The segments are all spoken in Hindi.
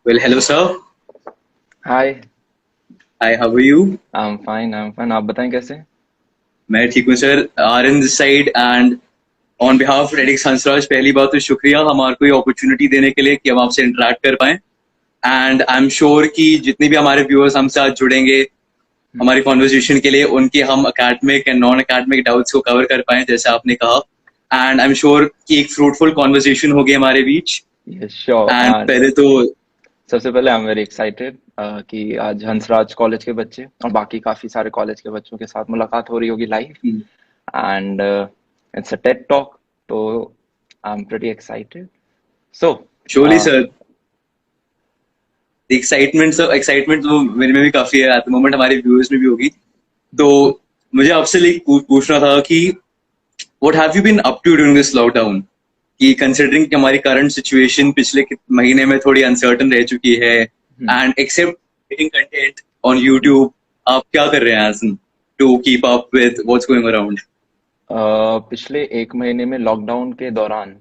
Well, hello, sir. Hi. Hi, how are you? I am fine आप बताएं कैसे हैं? मैं ठीक हूँ sir. Are in this side and on behalf of Radix Hansraj, पहली बात तो शुक्रिया हमारे को ये अपॉर्चुनिटी देने के लिए कि हम आपसे इंटरेक्ट कर पाएं। एंड आई एम श्योर कि जितने भी हमारे व्यूअर्स हमसे आज जुड़ेंगे हम्म। हमारी कॉन्वर्जेशन के लिए, उनके हम academic and non academic doubts को कवर कर पाएं जैसे आपने कहा। एंड आई एम श्योर कि एक फ्रूटफुल कॉन्वर्जेशन होगी हमारे बीच। Yes sure. एंड एंड पहले तो सबसे पहले आई एम वेरी एक्साइटेड कि आज हंसराज कॉलेज के बच्चे और बाकी काफी सारे कॉलेज के बच्चों के साथ मुलाकात हो रही होगी live. And it's a TED talk, तो I am pretty excited. So surely sir, excitement तो मेरे में भी काफी है एट द मोमेंट, हमारे व्यूअर्स में भी होगी। तो मुझे आपसे पूछना था कि what have you been up to during this lockdown, कि कंसिडरिंग कि हमारी करंट सिचुएशन पिछले महीने में थोड़ी अनसर्टन रह चुकी है, and except making content on YouTube, आप क्या कर रहे हैं as to keep up with what's going around? पिछले एक महीने में लॉकडाउन के दौरान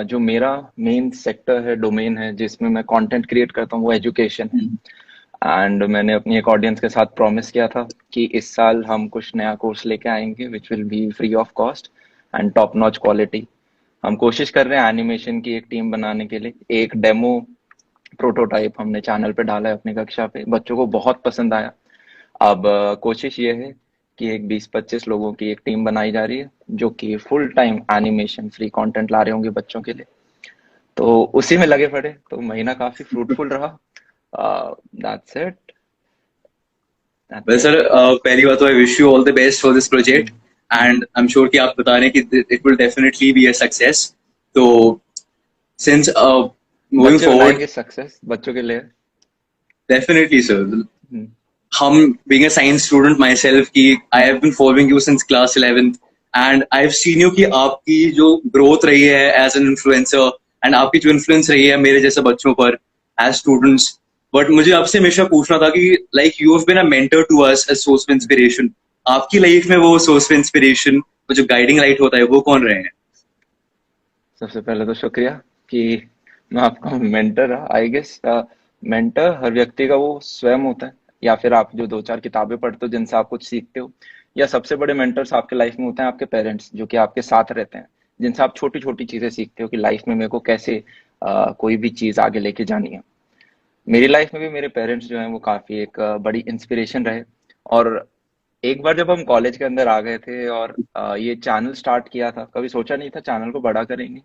जो मेरा मेन सेक्टर है, डोमेन है जिसमें मैं कंटेंट क्रिएट करता हूँ, वो एजुकेशन है। एंड मैंने अपनी एक ऑडियंस के साथ प्रॉमिस किया था कि इस साल हम कुछ नया कोर्स लेके आएंगे which will be free of cost and top notch quality. हम कोशिश कर रहे हैं एनिमेशन की एक टीम बनाने के लिए। एक डेमो प्रोटोटाइप हमने चैनल पे डाला है अपनी कक्षा पे, बच्चों को बहुत पसंद आया। अब कोशिश ये है कि एक 20-25 लोगों की एक टीम बनाई जा रही है जो कि full time animation free content ला रहे होंगे बच्चों के लिए। तो उसी में लगे पड़े, तो महीना काफी फ्रूटफुल रहा। That's it. Well that's sir, it. पहली बात तो I wish you all the best for this project, and I am sure कि आप बता रहे हैं कि it will definitely be a success. तो सिंस मूविंग बच्चे फॉरवर्ड, बनाएंगे सक्सेस बच्चों के लिए। Definitely sir. हम्म। हम being a science student myself कि I have been following you since class 11th, and I've seen you कि आपकी जो growth रही है as an influencer, and आपकी जो influence रही है मेरे जैसे बच्चों पर as students। बट मुझे आपसे हमेशा पूछना था कि like you have been a mentor to us as source of inspiration। आपकी लाइफ में वो सोर्स ऑफ इंस्पिरेशन, वो जो गाइडिंग लाइट होता है, वो कौन रहे हैं? सबसे पहले तो शुक्रिया कि मैं आपका मेंटर रहा। आई गेस मेंटर हर व्यक्ति का वो स्वयं होता है, या फिर आप जो दो चार किताबें पढ़ते हो जिनसे आप कुछ सीखते हो, या सबसे बड़े मेंटर्स आपके लाइफ में होते हैं आपके पेरेंट्स जो कि आपके साथ रहते हैं, जिनसे आप छोटी छोटी चीजें सीखते हो कि लाइफ में मेरे को कैसे कोई भी चीज आगे लेके जानी है। मेरी लाइफ में भी मेरे पेरेंट्स जो हैं वो काफी एक बड़ी इंस्पिरेशन रहे। और एक बार जब हम कॉलेज के अंदर आ गए थे और ये चैनल स्टार्ट किया था, कभी सोचा नहीं था चैनल को बड़ा करेंगे।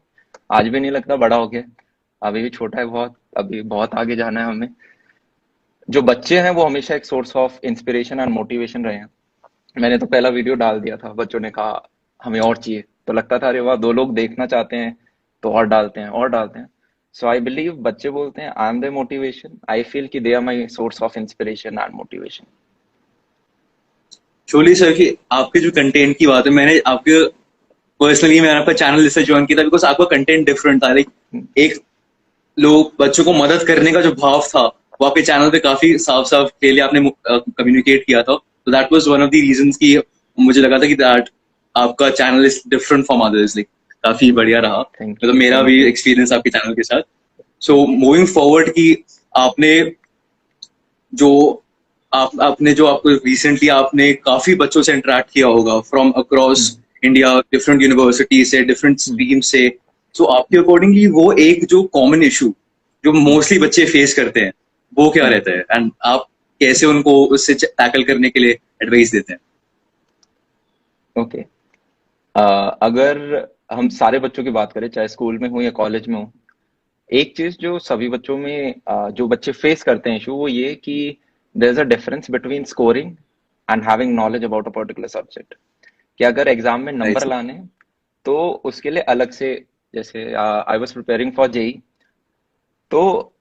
आज भी नहीं लगता बड़ा हो गया। अभी भी छोटा है बहुत, अभी बहुत आगे जाना है हमें। जो बच्चे हैं वो हमेशा एक source of inspiration and motivation रहे हैं। मैंने तो पहला वीडियो डाल दिया था, बच्चों ने कहा हमें और चाहिए, तो लगता था अरे वाह, दो लोग देखना चाहते हैं तो और डालते हैं और डालते हैं। सो आई बिलीव बच्चे बोलते हैं I am the motivation, I feel कि they are my source of inspiration and motivation. Surely sir की आपके जो कंटेंट की बात है, मैंने आपके पर्सनली मैंने आपका चैनल इससे ज्वाइन किया था बिकॉज आपका कंटेंट डिफरेंट था। लाइक एक लोग बच्चों को मदद करने का जो भाव था वो आपके चैनल पे काफी साफ साफ क्लियरली आपने कम्युनिकेट किया था। तो that was one of the reasons कि मुझे लगा था कि दैट आपका channel is different from others. Like काफी बढ़िया रहा, थैंक मतलब यू मेरा थैंक भी यू। एक्सपीरियंस आपके चैनल के साथ। सो मूविंग फॉरवर्ड कि आपने जो आपने जो आपको रिसेंटली आपने काफी बच्चों से इंटरेक्ट किया होगा from across India, different university से, डिफरेंट स्ट्रीम से। सो आपके अकॉर्डिंगली वो एक जो कॉमन इशू जो मोस्टली बच्चे फेस करते हैं, वो क्या रहता है, एंड आप कैसे उनको उससे टैकल करने के लिए एडवाइस देते हैं? ओके। अगर हम सारे बच्चों की बात करें, चाहे स्कूल में हो या कॉलेज में हो, एक चीज जो सभी बच्चों में जो बच्चे फेस करते हैं इशू, वो ये कि there is a difference between scoring and having knowledge about a particular subject. कि अगर एग्जाम में राइट नंबर सर। लाने हैं, तो उसके लिए अलग से, जैसे I was preparing for JEE, तो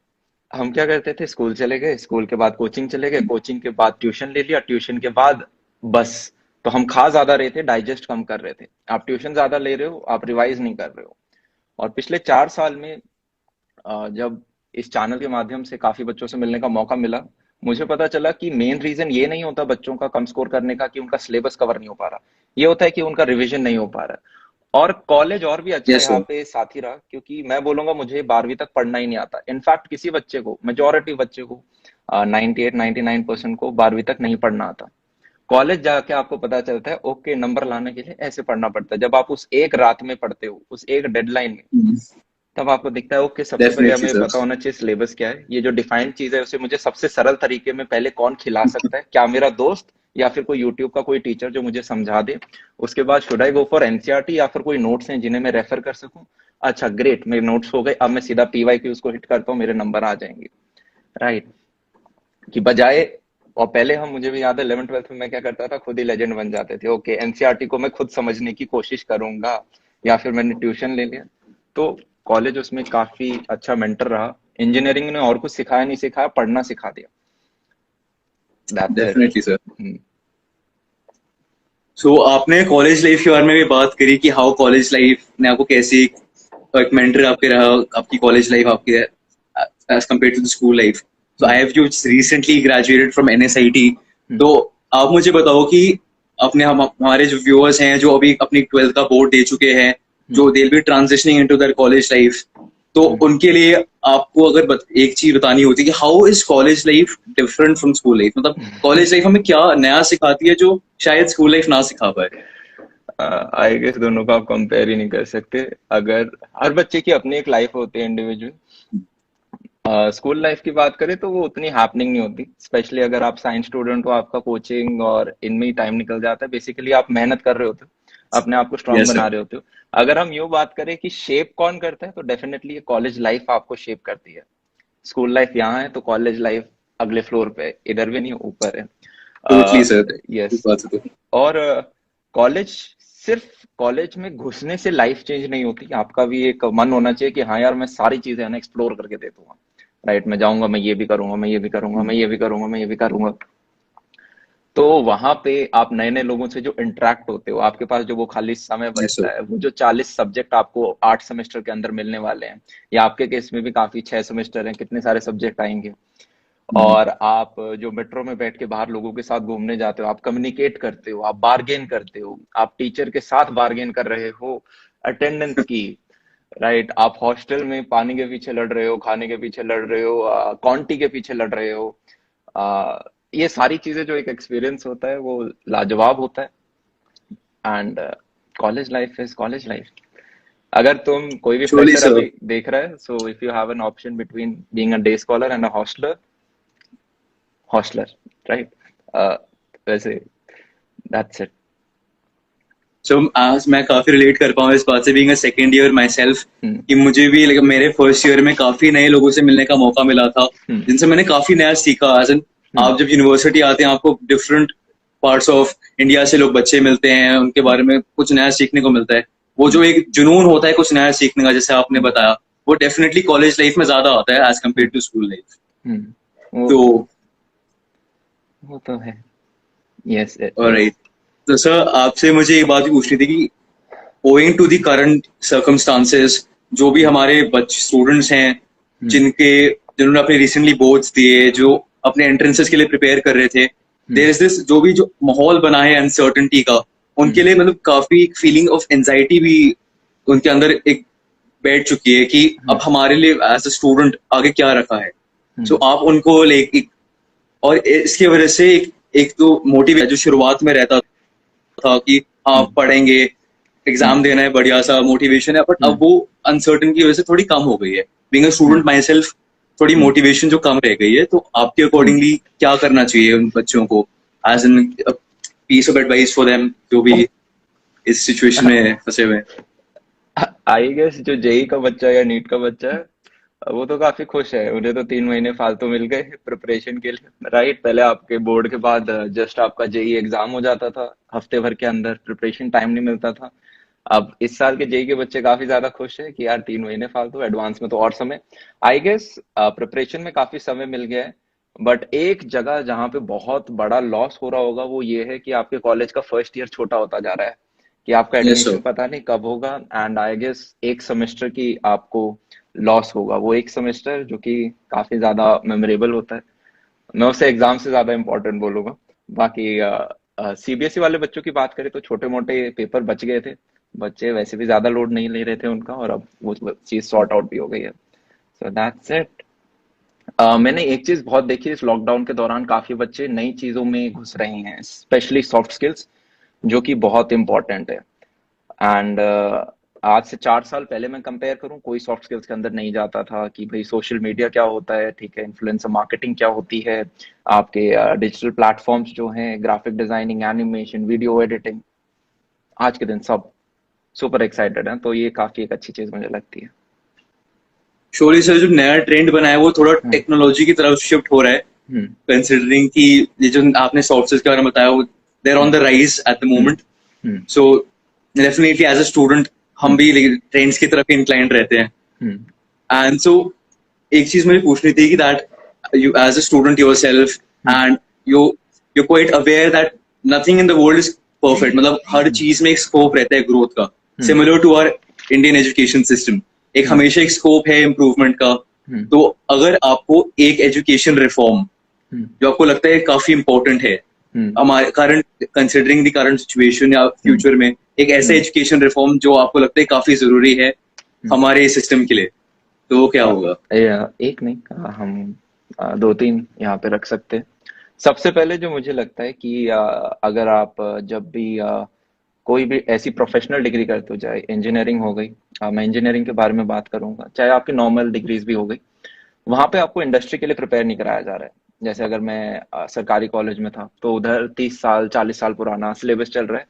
हम क्या करते थे, स्कूल चले गए, स्कूल के बाद कोचिंग चले गए, कोचिंग के बाद ट्यूशन ले लिया, ट्यूशन के बाद बस। तो हम खा ज्यादा रहे थे, डाइजेस्ट कम कर रहे थे। आप ट्यूशन ज्यादा ले रहे हो, आप रिवाइज नहीं कर रहे हो। और पिछले 4 साल में जब इस चैनल के माध्यम से काफी बच्चों से मिलने का मौका मिला, मुझे पता चला कि मेन रीजन ये नहीं होता बच्चों का कम स्कोर करने का कि उनका सिलेबस कवर नहीं हो पा रहा। ये होता है कि उनका रिवीजन नहीं हो पा रहा। और कॉलेज और भी अच्छा यस यहाँ सर। पे साथी रहा, क्योंकि मैं बोलूंगा मुझे 12वीं तक पढ़ना ही नहीं आता। इनफैक्ट किसी बच्चे को, मेजोरिटी बच्चे को, 98-99% को 12वीं तक नहीं पढ़ना आता। कॉलेज जाके आपको पता चलता है ओके, नंबर लाने के लिए ऐसे पढ़ना पड़ता है। जब आप उस एक रात में पढ़ते हो, उस एक डेडलाइन में, तब आपको दिखता है ओके, सबसे पहले डेफिनेटली हमें सर। पता होना चाहिए सिलेबस क्या है, ये जो डिफाइंड चीज है उसे मुझे सबसे सरल तरीके में पहले कौन खिला सकता है, क्या मेरा दोस्त या फिर कोई यूट्यूब का कोई टीचर जो मुझे समझा दे। उसके बाद should I go for NCERT या फिर कोई नोट्स हैं जिन्हें मैं रेफर कर सकूं। अच्छा ग्रेट, मेरे नोट्स हो गए, अब मैं सीधा पीवाईक्यूज को हिट करता हूँ, मेरे नंबर आ जाएंगे। राइट। कि बजाय, और पहले हम, मुझे भी याद है 11th 12th में मैं क्या करता था, खुद ही लेजेंड बन जाते थे। ओके, एनसीईआरटी को मैं खुद समझने की कोशिश करूंगा, या फिर मैंने ट्यूशन ले लिया। तो कॉलेज उसमें काफी अच्छा मेंटर रहा। इंजीनियरिंग ने और कुछ सिखाया नहीं सिखाया, पढ़ना सिखा दिया। That's it. Definitely sir. So आपने कॉलेज लाइफ के बारे में भी बात करी कि हाउ कॉलेज लाइफ ने आपको कैसे एक मेंटर आपके रहा, आपकी कॉलेज लाइफ आपकी as compare to the school life. So I have just recently graduated from NSIT. तो आप मुझे बताओ कि अपने हमारे जो व्यूअर्स हैं जो अभी अपनी 12th का बोर्ड दे चुके हैं, जो they will be transitioning into their college life, तो उनके लिए आपको अगर एक चीज बतानी होती कि how is college life different from school life, मतलब कॉलेज लाइफ हमें क्या नया सिखाती है जो शायद स्कूल लाइफ ना सिखा पाए। आई गेस दोनों को आप कंपेयर ही नहीं कर सकते। अगर हर बच्चे की अपनी एक लाइफ होती है इंडिविजुअल, स्कूल लाइफ की बात करें तो वो उतनी हैपनिंग नहीं होती। स्पेशली अगर आप साइंस स्टूडेंट हो, आपका कोचिंग और इनमें ही टाइम निकल जाता है। बेसिकली आप मेहनत कर रहे होते हो, अपने आप को स्ट्रांग यस बना सर। रहे होते हो। अगर हम यूं बात करें कि शेप कौन करता है, तो डेफिनेटली ये कॉलेज लाइफ आपको शेप करती है। स्कूल लाइफ यहाँ है तो कॉलेज लाइफ अगले फ्लोर पे है, इधर भी नहीं ऊपर है। टोटली सर, इस यस। बात से तो। और कॉलेज, सिर्फ कॉलेज में घुसने से लाइफ चेंज नहीं होती। आपका भी एक मन होना चाहिए कि हाँ यार, मैं सारी चीजें है ना एक्सप्लोर करके दे दूंगा। राइट, मैं जाऊंगा, मैं ये भी करूंगा, मैं ये भी करूंगा, मैं ये भी करूंगा, मैं ये भी करूंगा। तो वहां पे आप नए नए लोगों से जो इंटरेक्ट होते हो, आपके पास जो वो खाली समय यस सर। बचता है, वो जो 40 सब्जेक्ट आपको 8 सेमेस्टर के अंदर मिलने वाले हैं, या आपके केस में भी काफी 6 सेमेस्टर हैं, कितने सारे सब्जेक्ट आएंगे। और आप जो मेट्रो में बैठ के बाहर लोगों के साथ घूमने जाते हो, आप कम्युनिकेट करते हो, आप बार्गेन करते हो, आप टीचर के साथ बार्गेन कर रहे हो अटेंडेंस की। राइट, आप हॉस्टल में पानी के पीछे लड़ रहे हो, खाने के पीछे लड़ रहे हो, क्वांटी के पीछे लड़ रहे हो। आ, ये सारी चीजें जो एक एक्सपीरियंस होता है वो लाजवाब होता है। And college life is college life. अगर तुम, कोई भी Surely, फ्रेशर sir. अभी देख रहा है, so if you have an option between being a day scholar and a hosteller, hosteller. Right. वैसे दैट्स इट। So, आज मैं काफी रिलेट कर पाऊँ इस बात से, being a second year myself, hmm. कि मुझे भी like, मेरे फर्स्ट ईयर में काफी नए लोगों से मिलने का मौका मिला था, हम्म। जिनसे मैंने काफी नया सीखा। एज एन, हम्म। आप जब यूनिवर्सिटी आते हैं आपको डिफरेंट पार्ट्स ऑफ इंडिया से लोग बच्चे मिलते हैं, उनके बारे में कुछ नया सीखने को मिलता है। वो हम्म। जो एक जुनून होता है कुछ नया सीखने का, जैसे आपने हम्म। बताया, वो डेफिनेटली कॉलेज लाइफ में ज्यादा आता है as compare hmm. To school life. Hmm. वो तो वो तो है। Yes, alright. यस। तो सर आपसे मुझे एक बात भी पूछनी थी कि owing to the current circumstances, जो भी हमारे बच्चे स्टूडेंट्स हैं, हम्म। जिनके जिन्होंने अपने रिसेंटली बोर्ड्स दिए, जो अपने एंट्रेंसेस के लिए प्रिपेयर कर रहे थे, देयर हम्म। इज दिस जो भी जो माहौल बना है अनसर्टेनिटी का, उनके हम्म। लिए मतलब काफी फीलिंग ऑफ एंजाइटी भी उनके अंदर एक बैठ चुकी है कि अब हम्म। हमारे लिए एज अ स्टूडेंट आगे क्या रखा है। सो हम्म। आप उनको लेके, और इसकी वजह से एक तो मोटिव जो शुरुआत में रहता था कि हाँ हम्म। पढ़ेंगे, हम्म। एग्जाम देना है, बढ़िया सा मोटिवेशन है, बट अब हम्म। वो अनसर्टन की वजह से थोड़ी कम हो गई है। Being a student hmm. My self, थोड़ी हम्म। मोटिवेशन जो कम रह गई है, तो आपके हम्म। अकॉर्डिंगली क्या करना चाहिए उन बच्चों को, as an piece of advice for them, जो भी इस सिचुएशन में फंसे हुए हैं। आई गेस जो जेई का बच्चा या नीट का बच्चा है, वो तो काफी खुश है। उन्हें तो 3 महीने फालतू मिल गए प्रिपरेशन के लिए। राइट, पहले आपके बोर्ड के बाद जस्ट आपका जेई एग्जाम हो जाता था, हफ्ते भर के अंदर प्रिपरेशन टाइम नहीं मिलता था। अब इस साल के जेई के बच्चे काफी ज्यादा खुश है कि यार 3 महीने फालतू, एडवांस में तो और समय। आई गेस प्रिपरेशन में काफी समय मिल गया है। बट एक जगह जहां पे बहुत बड़ा लॉस हो रहा होगा वो ये है कि आपके कॉलेज का फर्स्ट ईयर छोटा होता जा रहा है, कि आपका यस सर। एडमिशन पता नहीं कब होगा। एंड आई गेस एक सेमेस्टर की आपको लॉस होगा, वो एक सेमेस्टर जो कि काफी ज्यादा मेमोरेबल होता है। मैं उसे एग्जाम से ज्यादा इंपॉर्टेंट बोलूंगा। बाकी सीबीएसई वाले बच्चों की बात करें तो छोटे मोटे पेपर बच गए थे, बच्चे वैसे भी ज्यादा लोड नहीं ले रहे थे उनका, और अब वो चीज सॉर्ट आउट भी हो गई है। So that's it. मैंने एक चीज बहुत देखी इस लॉकडाउन के दौरान, काफी बच्चे नई चीजों में घुस रहे हैं, स्पेशली सॉफ्ट स्किल्स, जो कि बहुत इंपॉर्टेंट है। एंड आज से 4 साल पहले मैं कंपेयर करूं, कोई सॉफ्ट स्किल्स के अंदर नहीं जाता था कि भाई सोशल मीडिया क्या होता है, ठीक है, इन्फ्लुएंसर मार्केटिंग क्या होती है, आपके डिजिटल प्लेटफॉर्म्स जो हैं, graphic designing, animation, video editing. आज के दिन सब सुपर एक्साइटेड हैं, तो ये काफी एक अच्छी चीज मुझे लगती है। शोरी सर, जो नया ट्रेंड बना है वो थोड़ा हम्म। टेक्नोलॉजी की तरफ शिफ्ट हो रहा है, हम्म। कंसिडरिंग कि ये जो आपने सॉफ्टवेयर के बारे में बताया वो there on hmm. The rise at the hmm. Moment. Hmm. So definitely as a student हम हम्म। भी ट्रेंड्स की तरफ इंक्लाइंड रहते हैं। हम्म। एंड सो एक चीज मुझे पूछनी थी कि that you as a student yourself hmm. And you you quite aware that nothing in the world is perfect, मतलब हर हम्म। चीज में एक स्कोप रहता है ग्रोथ का, hmm. Similar to our Indian education system. एक हम्म। हमेशा एक स्कोप है इम्प्रूवमेंट का। हम्म। तो अगर आपको एक एजुकेशन रिफॉर्म हम्म। जो आपको लगता है काफी इंपॉर्टेंट है हम्म। हमारे current, considering the current situation या हम्म। फ्यूचर में, एक ऐसे हम्म। एजुकेशन रिफॉर्म जो आपको लगता है काफी जरूरी है हम्म। हमारे सिस्टम के लिए, तो वो क्या होगा? एक नहीं, हम दो तीन यहाँ पे रख सकते हैं। सबसे पहले जो मुझे लगता है कि अगर आप जब भी कोई भी ऐसी प्रोफेशनल डिग्री करते हो, चाहे इंजीनियरिंग हो गई, मैं इंजीनियरिंग के बारे में बात करूंगा, चाहे आपकी नॉर्मल डिग्रीज भी हो गई, वहां पे आपको इंडस्ट्री के लिए प्रिपेयर नहीं कराया जा रहा है। जैसे अगर मैं सरकारी कॉलेज में था तो उधर 30 साल 40 साल पुराना सिलेबस चल रहा है,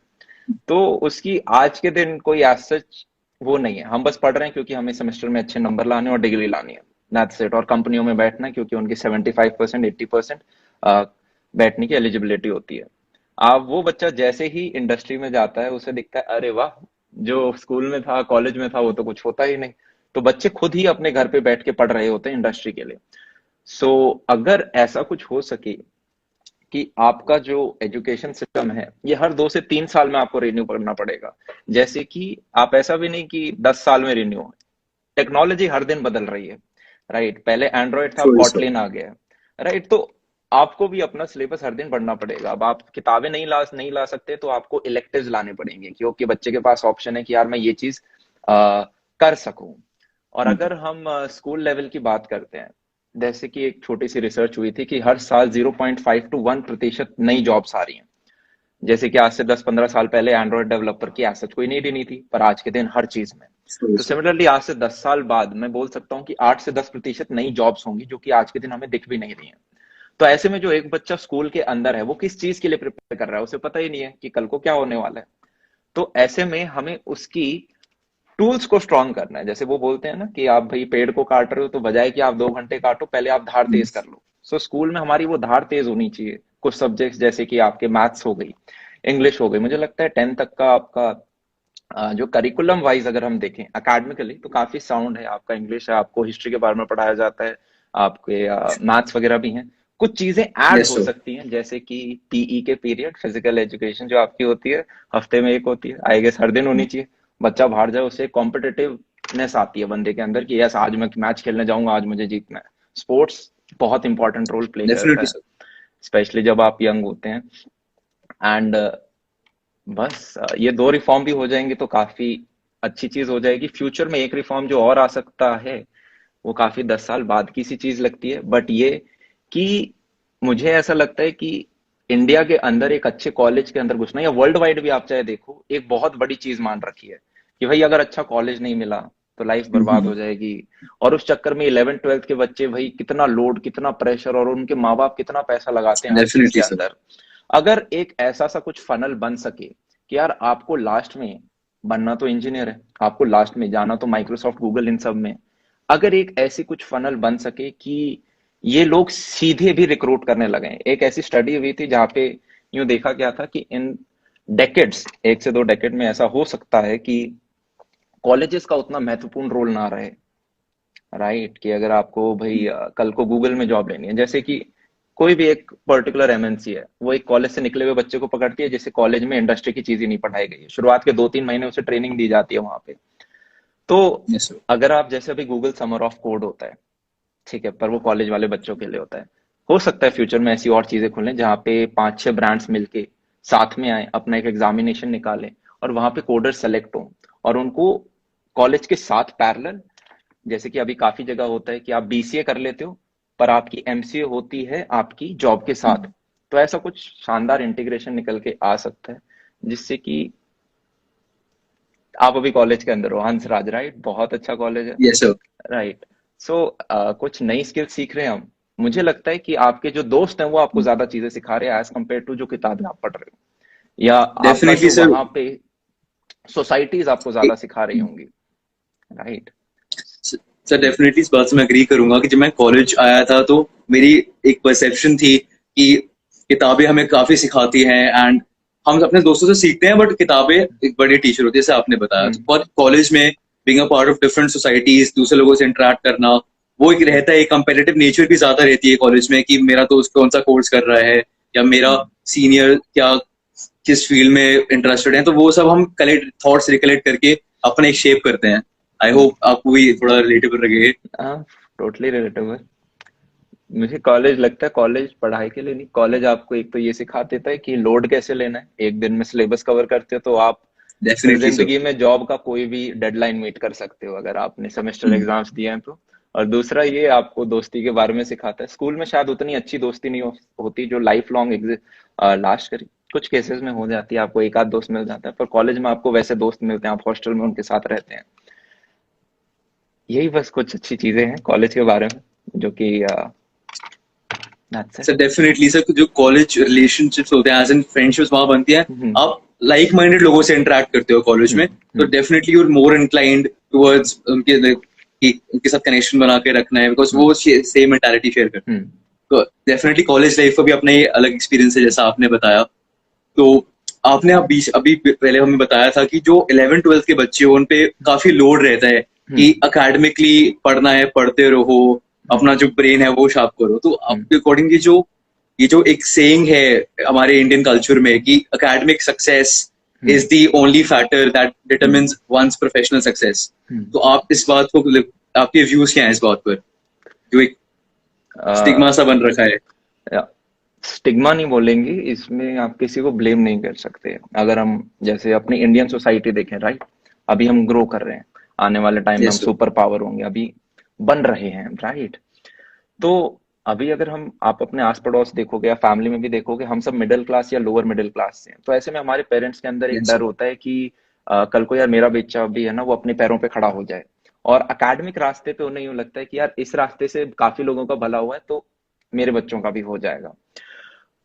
तो उसकी आज के दिन कोई एज सच वो नहीं है। हम बस पढ़ रहे हैं क्योंकि हमें सेमेस्टर में अच्छे नंबर लाने और डिग्री लानी है, दैट्स इट। और कंपनियों में बैठना है क्योंकि उनकी 75% 80% बैठने की एलिजिबिलिटी होती है। अब वो बच्चा जैसे ही इंडस्ट्री में जाता है, उसे दिखता है अरे वाह, जो स्कूल में था कॉलेज में था वो तो कुछ होता ही नहीं। तो बच्चे खुद ही अपने घर पे बैठ के पढ़ रहे होते हैं इंडस्ट्री के लिए। सो अगर ऐसा कुछ हो सके कि आपका जो एजुकेशन सिस्टम है ये हर 2 से 3 साल में आपको रिन्यू करना पड़ेगा। जैसे कि आप ऐसा भी नहीं कि 10 साल में रिन्यू हो, टेक्नोलॉजी हर दिन बदल रही है, राइट। पहले एंड्रॉयड था, अब सॉरी सर। कॉटलिन आ गया है, राइट। तो आपको भी अपना सिलेबस हर दिन बढ़ना पड़ेगा। अब आप किताबें नहीं ला सकते, तो आपको इलेक्टिव्स लाने पड़ेंगे, क्योंकि बच्चे के पास ऑप्शन है कि यार मैं ये चीज कर सकूं। और अगर हम स्कूल लेवल की बात करते हैं, जैसे कि एक छोटी सी रिसर्च हुई थी कि हर साल 0.5 to 1% नई जॉब्स आ रही हैं। जैसे कि आज से 10-15 साल पहले एंड्रॉयड डेवलपर की एज सच कोई नीड ही नहीं थी, पर आज के दिन हर चीज में। सॉरी तो सर। सिमिलरली आज से 10 साल बाद मैं बोल सकता हूँ कि 8 से 10% नई जॉब्स होंगी, जो कि आज के दिन हमें दिख भी नहीं रही हैं। तो ऐसे में जो एक बच्चा स्कूल के अंदर है, वो किस चीज के लिए प्रिपेयर कर रहा है, उसे पता ही नहीं है कि कल को क्या होने वाला है। तो ऐसे में हमें उसकी टूल्स को स्ट्रॉन्ग करना है। जैसे वो बोलते हैं ना कि आप भाई पेड़ को काट रहे हो, तो बजाय कि आप 2 घंटे काटो, पहले आप धार तेज कर लो। सो स्कूल में हमारी वो धार तेज होनी चाहिए। कुछ सब्जेक्ट्स जैसे कि आपके मैथ्स हो गई, इंग्लिश हो गई, मुझे लगता है 10th तक का आपका जो करिकुलम वाइज अगर हम देखें अकेडमिकली तो काफी साउंड है। आपका इंग्लिश है, आपको हिस्ट्री के बारे में पढ़ाया जाता है, आपके मैथ्स वगैरह भी हैं। कुछ चीजें ऐड यस हो सर। सकती हैं, जैसे कि पीई के पीरियड, फिजिकल एजुकेशन जो आपकी होती है, हफ्ते में एक होती है, आई गेस हर दिन होनी चाहिए। बच्चा बाहर जाए, उसे कॉम्पिटिटिवनेस आती है बंदे के अंदर कि यस आज मैं मैच खेलने जाऊंगा, आज मुझे जीतना है। स्पोर्ट्स बहुत इंपॉर्टेंट रोल प्ले करता डेफिनेटली है, सर। स्पेशली जब आप यंग होते हैं। एंड बस ये दो रिफॉर्म भी हो जाएंगे तो काफी अच्छी चीज हो जाएगी। फ्यूचर में एक रिफॉर्म जो और आ सकता है, वो काफी 10 साल बाद की सी चीज लगती है, बट ये कि मुझे ऐसा लगता है कि इंडिया के अंदर एक अच्छे कॉलेज के अंदर घुसना, या वर्ल्ड वाइड भी आप चाहे देखो, एक बहुत बड़ी चीज मान रखी है कि भाई अगर अच्छा कॉलेज नहीं मिला तो लाइफ बर्बाद हो जाएगी। और उस चक्कर में 11th 12th के बच्चे भाई कितना लोड, कितना प्रेशर, और उनके माँ बाप कितना पैसा लगाते हैं हर चीज के डेफिनेटली सर। अंदर। अगर एक ऐसा सा कुछ फनल बन सके कि यार आपको लास्ट में बनना तो इंजीनियर है, आपको लास्ट में जाना तो माइक्रोसॉफ्ट गूगल इन सब में, अगर एक ऐसी कुछ फनल बन सके कि ये लोग सीधे भी रिक्रूट करने लगे। एक ऐसी स्टडी हुई थी जहां पे यूं देखा गया था कि इन डेकेड्स, 1 से 2 डेकेड में ऐसा हो सकता है कि कॉलेजेस का उतना महत्वपूर्ण रोल ना रहे, राइट। कि अगर आपको भाई कल को गूगल में जॉब लेनी है, जैसे कि कोई भी एक पर्टिकुलर एमएनसी है, वो एक कॉलेज से निकले हुए बच्चे को पकड़ती है, जैसे कॉलेज में इंडस्ट्री की चीज ही नहीं पढ़ाई गई है, शुरुआत के 2-3 महीने उसे ट्रेनिंग दी जाती है वहां पे। तो यस सर। अगर आप जैसे अभी गूगल समर ऑफ कोड होता है, ठीक है, पर वो कॉलेज वाले बच्चों के लिए होता है। हो सकता है फ्यूचर में ऐसी और चीजें खुलें जहाँ पे 5-6 ब्रांड्स मिलके साथ में आए, अपना एक एग्जामिनेशन निकालें, और वहां पे कोडर सेलेक्ट हो और उनको कॉलेज के साथ पैरेलल, जैसे कि अभी काफी जगह होता है कि आप बीसीए कर लेते हो पर आपकी एमसीए होती है आपकी जॉब के साथ। तो ऐसा कुछ शानदार इंटीग्रेशन निकल के आ सकता है जिससे कि आप अभी कॉलेज के अंदर हो, हंसराज राइट, बहुत अच्छा कॉलेज है। Yes sir. राइट। सो कुछ नई स्किल सीख रहे हैं हम। मुझे लगता है कि आपके जो दोस्त हैं वो आपको ज्यादा चीजें सिखा रहे हैं एज कम्पेयर टू जो किताबें आप पढ़ रहे हो, या आपका डेफिनेटली जो सर। वहां पे सोसाइटीज आपको ज्यादा सिखा रही होंगी। राइट। सर डेफिनेटली इस बात से मैं एग्री करूंगा कि जब मैं कॉलेज आया था तो मेरी एक परसेप्शन थी कि किताबें हमें काफी सिखाती हैं एंड हम अपने दोस्तों से सीखते हैं, बट किताबें एक बड़ी टीचर होती है, जैसे आपने बताया। हम्म। और कॉलेज में being a part of different societies, दूसरे लोगों से इंटरेक्ट करना, वो एक रहता है, एक कंपेटिटिव नेचर भी ज्यादा रहती है कॉलेज में कि मेरा दोस्त कौन सा कोर्स कर रहा है या मेरा सीनियर क्या किस फील्ड में इंटरेस्टेड है, तो वो सब हम कलेक्ट थॉट्स रिकलेक्ट करके अपने एक शेप करते हैं। आई होप आपको भी थोड़ा रिलेटेबल लगे। हाँ, टोटली रिलेटेबल। मुझे कॉलेज लगता है कॉलेज पढ़ाई के लिए नहीं, कॉलेज आपको एक तो ये सिखा देता है कि लोड कैसे लेना है। एक दिन में सिलेबस कवर करते हो तो आप फिर डेफिनेटली सर। जिंदगी में जॉब का कोई भी डेडलाइन मीट कर सकते हो अगर आपने सेमेस्टर एग्जाम्स दिए हैं तो। और दूसरा ये आपको दोस्ती के बारे में सिखाता है। स्कूल में शायद उतनी अच्छी दोस्ती नहीं होती जो लाइफ लॉन्ग लास्ट करे, कुछ केसेस में हो जाती है, आपको एक आध दोस्त मिल जाता है, पर कॉलेज में आपको वैसे दोस्त मिलते हैं, आप हॉस्टल में उनके साथ रहते हैं। यही बस कुछ अच्छी चीजें हैं कॉलेज के बारे में जो कि that's it। Sir definitely sir, जो कॉलेज रिलेशनशिप्स होते हैं एज इन फ्रेंडशिप्स वहां बनती हैं। हम्म। आप लाइक माइंडेड लोगों से इंटरेक्ट करते हो कॉलेज में, तो hmm. Definitely you are more inclined towards उनके कि उनके साथ कनेक्शन बना के रखना है, बिकॉज वो सेम मेंटालिटी शेयर करते हैं। हम्म। तो डेफिनेटली कॉलेज लाइफ का भी अपना ये अलग एक्सपीरियंस है, जैसा आपने बताया। तो आपने अभी पहले हमें बताया था कि जो 11th 12th के बच्चे हो उन पे काफी लोड रहता है कि अकेडमिकली पढ़ना है, पढ़ते रहो, अपना जो ब्रेन है वो शार्प करो। तो आपके अकॉर्डिंग ये जो एक सेइंग है हमारे इंडियन कल्चर में कि academic success is the only factor that determines one's professional success, तो आप इस बात को, आपके व्यूज क्या हैं इस बात पर, जो एक स्टिग्मा सा बन रखा है? स्टिग्मा नहीं बोलेंगे इसमें, आप किसी को ब्लेम नहीं कर सकते। अगर हम जैसे अपनी इंडियन सोसाइटी देखें, राइट, अभी हम ग्रो कर रहे हैं, आने वाले टाइम में हम यस सर। सुपर पावर होंगे, अभी बन रहे हैं, राइट। तो अभी अगर हम आप अपने आस पड़ोस देखोगे या फैमिली में भी देखोगे, हम सब मिडिल क्लास या लोअर मिडिल क्लास से हैं। तो ऐसे में हमारे पेरेंट्स के अंदर एक यस डर सर। होता है कि कल को यार मेरा बच्चा भी है ना वो अपने पैरों पे खड़ा हो जाए। और अकेडमिक रास्ते पे उन्हें यूं लगता है कि यार इस रास्ते से काफी लोगों का भला हुआ है तो मेरे बच्चों का भी हो जाएगा।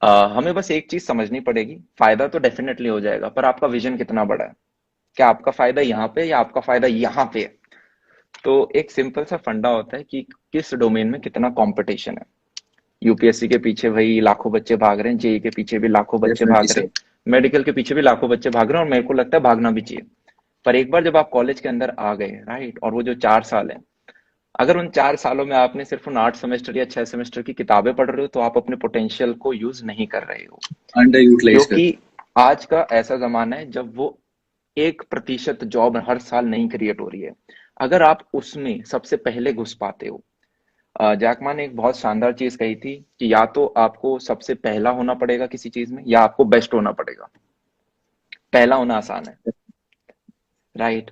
हमें बस एक चीज समझनी पड़ेगी, फायदा तो डेफिनेटली हो जाएगा पर आपका विजन कितना बड़ा है। क्या आपका फायदा यहाँ पे या आपका फायदा यहाँ पे है। तो एक सिंपल सा फंडा होता है कि किस डोमेन में कितना कंपटीशन है। यूपीएससी के पीछे भाई लाखों बच्चे भाग रहे हैं, जेई के पीछे भी लाखों बच्चे डेफिनेटली भाग रहे सर। हैं, मेडिकल के पीछे भी लाखों बच्चे भाग रहे हैं, और मेरे को लगता है भागना भी चाहिए। पर एक बार जब आप कॉलेज के अंदर आ गए, राइट, और वो जो 4 साल है, अगर उन 4 सालों में आपने सिर्फ उन 8 सेमेस्टर या 6 सेमेस्टर की किताबें पढ़ रहे हो तो आप अपने पोटेंशियल को यूज नहीं कर रहे हो। अंडर यूटिलाइज कर। क्योंकि आज का ऐसा जमाना है जब वो 1% जॉब हर साल नहीं क्रिएट हो रही है। अगर आप उसमें सबसे पहले घुस पाते हो, जैकमा ने एक बहुत शानदार चीज कही थी कि या तो आपको सबसे पहला होना पड़ेगा किसी चीज में या आपको बेस्ट होना पड़ेगा। पहला होना आसान है, राइट।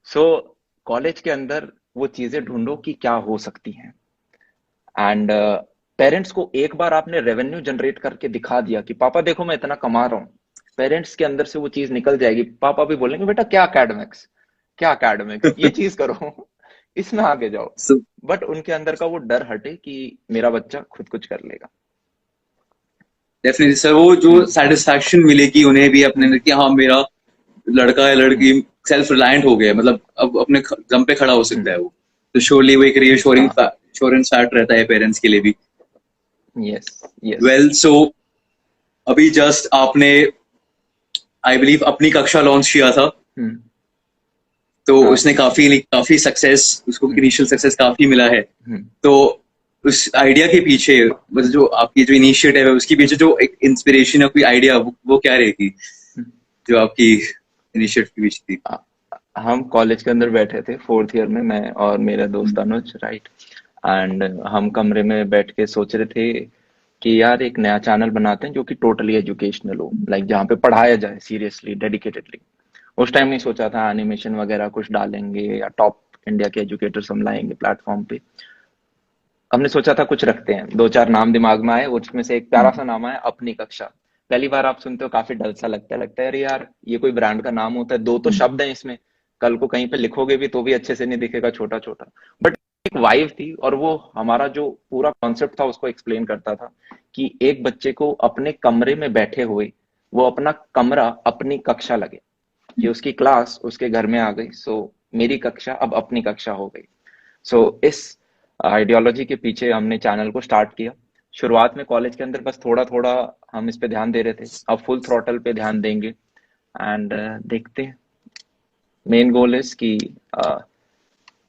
सो कॉलेज के अंदर वो चीजें ढूंढो कि क्या हो सकती हैं। एंड पेरेंट्स को एक बार आपने रेवेन्यू जनरेट करके दिखा दिया कि पापा देखो मैं इतना कमा रहा हूँ, पेरेंट्स के अंदर से वो चीज निकल जाएगी। पापा भी बोलेंगे बेटा क्या एकेडमिक्स, क्या एकेडमिक्स, ये चीज करो इसमें आगे जाओ। So, बट उनके अंदर का वो डर हटे कि मेरा बच्चा खुद कुछ कर लेगा। डेफिनेटली सर, वो जो सेटिस्फैक्शन मिलेगी उन्हें भी अपने अंदर कि हाँ मेरा लड़का या लड़की सेल्फ रिलायंट हो गया, मतलब अब अपने दम पे खड़ा हो सकता है वो, तो श्योरली वो एक रीअश्योरिंग हाँ। श्योरेंस फैक्ट रहता है पेरेंट्स के लिए भी। यस। यस। वेल सो अभी जस्ट आपने आई बिलीव अपनी कक्षा लॉन्च किया था, तो हाँ। उसने काफी सक्सेस, उसको इनिशियल सक्सेस काफी मिला है। तो उस आइडिया के पीछे, मतलब जो आपकी जो इनिशिएटिव है उसके पीछे जो एक इंस्पिरेशन या कोई आइडिया, वो क्या रहेगी जो आपकी इनिशिएटिव के पीछे थी? हम कॉलेज के अंदर बैठे थे 4th ईयर में, मैं और मेरा दोस्त अनुज, राइट। एंड हम कमरे में बैठ के सोच रहे थे कि यार एक नया चैनल बनाते हैं जो कि टोटली एजुकेशनल हो, लाइक जहाँ पे पढ़ाया जाए सीरियसली डेडिकेटेडली। उस टाइम नहीं सोचा था एनिमेशन वगैरह कुछ डालेंगे या टॉप इंडिया के एजुकेटर्स हम लाएंगे प्लेटफॉर्म पे। हमने सोचा था कुछ रखते हैं, दो चार नाम दिमाग में आए, उसमें से एक प्यारा सा नाम आया अपनी कक्षा। पहली बार आप सुनते हो काफी डर सा लगता है अरे यार ये कोई ब्रांड का नाम होता है, दो तो शब्द हैं इसमें, कल को कहीं पे लिखोगे भी तो भी अच्छे से नहीं दिखेगा, छोटा छोटा। बट एक वाइब थी, और वो हमारा जो पूरा कॉन्सेप्ट था उसको एक्सप्लेन करता था कि एक बच्चे को अपने कमरे में बैठे हुए वो अपना कमरा अपनी कक्षा लगे, कि उसकी क्लास उसके घर में आ गई, सो मेरी कक्षा अब अपनी कक्षा हो गई। सो इस आइडियोलॉजी के पीछे हमने चैनल को स्टार्ट किया। शुरुआत में कॉलेज के अंदर बस थोड़ा थोड़ा हम इस पे ध्यान दे रहे थे, अब फुल थ्रॉटल पे ध्यान देंगे। एंड देखते हैं, मेन गोल इज कि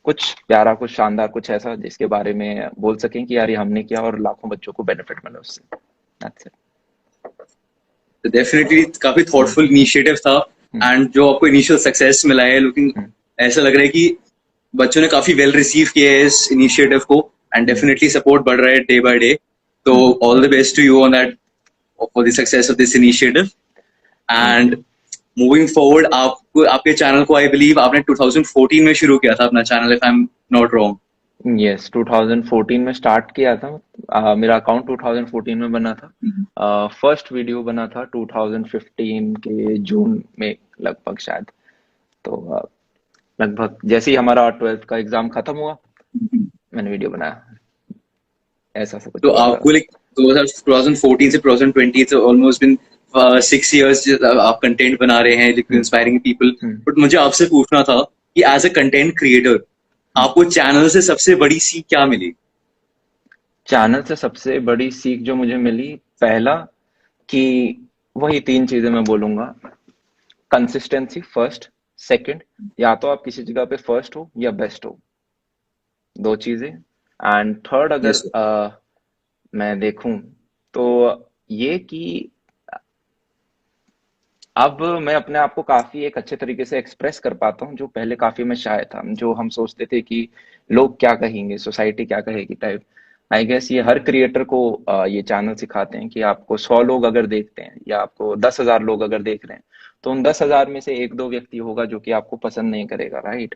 कुछ प्यारा, कुछ शानदार, कुछ ऐसा जिसके बारे में बोल सकें कि यार ये हमने किया और लाखों बच्चों को बेनिफिट मिले उससे। That's it. तो डेफिनेटली काफी थॉटफुल इनिशिएटिव था। एंड जो आपको इनिशियल सक्सेस मिला है, लुकिंग ऐसा लग रहा है कि बच्चों ने काफी वेल रिसीव किया है इस इनिशिएटिव को, एंड डेफिनेटली सपोर्ट बढ़ रहा है डे बाय डे। तो all the best to you on that, for the success of this initiative. Thank and you. Moving forward, आपको आपके चैनल को आई बिलीव आपने 2014 में शुरू किया था अपना channel, if I am not wrong. Yes, 2014 में स्टार्ट किया था। मेरा अकाउंट 2014 में बना था। फर्स्ट वीडियो बना था 2015 के जून में लगभग शायद। तो लगभग जैसे ही हमारा 12th का एग्जाम खत्म हुआ मैंने वीडियो बनाया, ऐसा सब कुछ तो हुआ था। आपको लाइक 2014 से 2020 से ऑलमोस्ट बिन 6 years आप कंटेंट बना रहे हैं, hmm. Inspiring people. Hmm. But मुझे आपसे पूछना था कि as a content creator hmm. आपको चैनल से सबसे बड़ी सीख क्या मिली? चैनल से सबसे बड़ी सीख जो मुझे मिली, पहला कि वही तीन चीजें मैं बोलूंगा। कंसिस्टेंसी फर्स्ट, सेकंड या तो आप किसी जगह पे फर्स्ट हो या बेस्ट हो, दो चीजें। एंड थर्ड अगर यस सर। मैं देखूं तो ये कि अब मैं अपने आप को काफी एक अच्छे तरीके से एक्सप्रेस कर पाता हूँ, जो पहले काफी मैं शाय था, जो हम सोचते थे कि लोग क्या कहेंगे, सोसाइटी क्या कहेगी टाइप। आई गेस ये हर क्रिएटर को ये चैनल सिखाते हैं कि आपको 100 लोग अगर देखते हैं या आपको 10,000 लोग अगर देख रहे हैं, तो उन 10,000 में से एक दो व्यक्ति होगा जो कि आपको पसंद नहीं करेगा, राइट।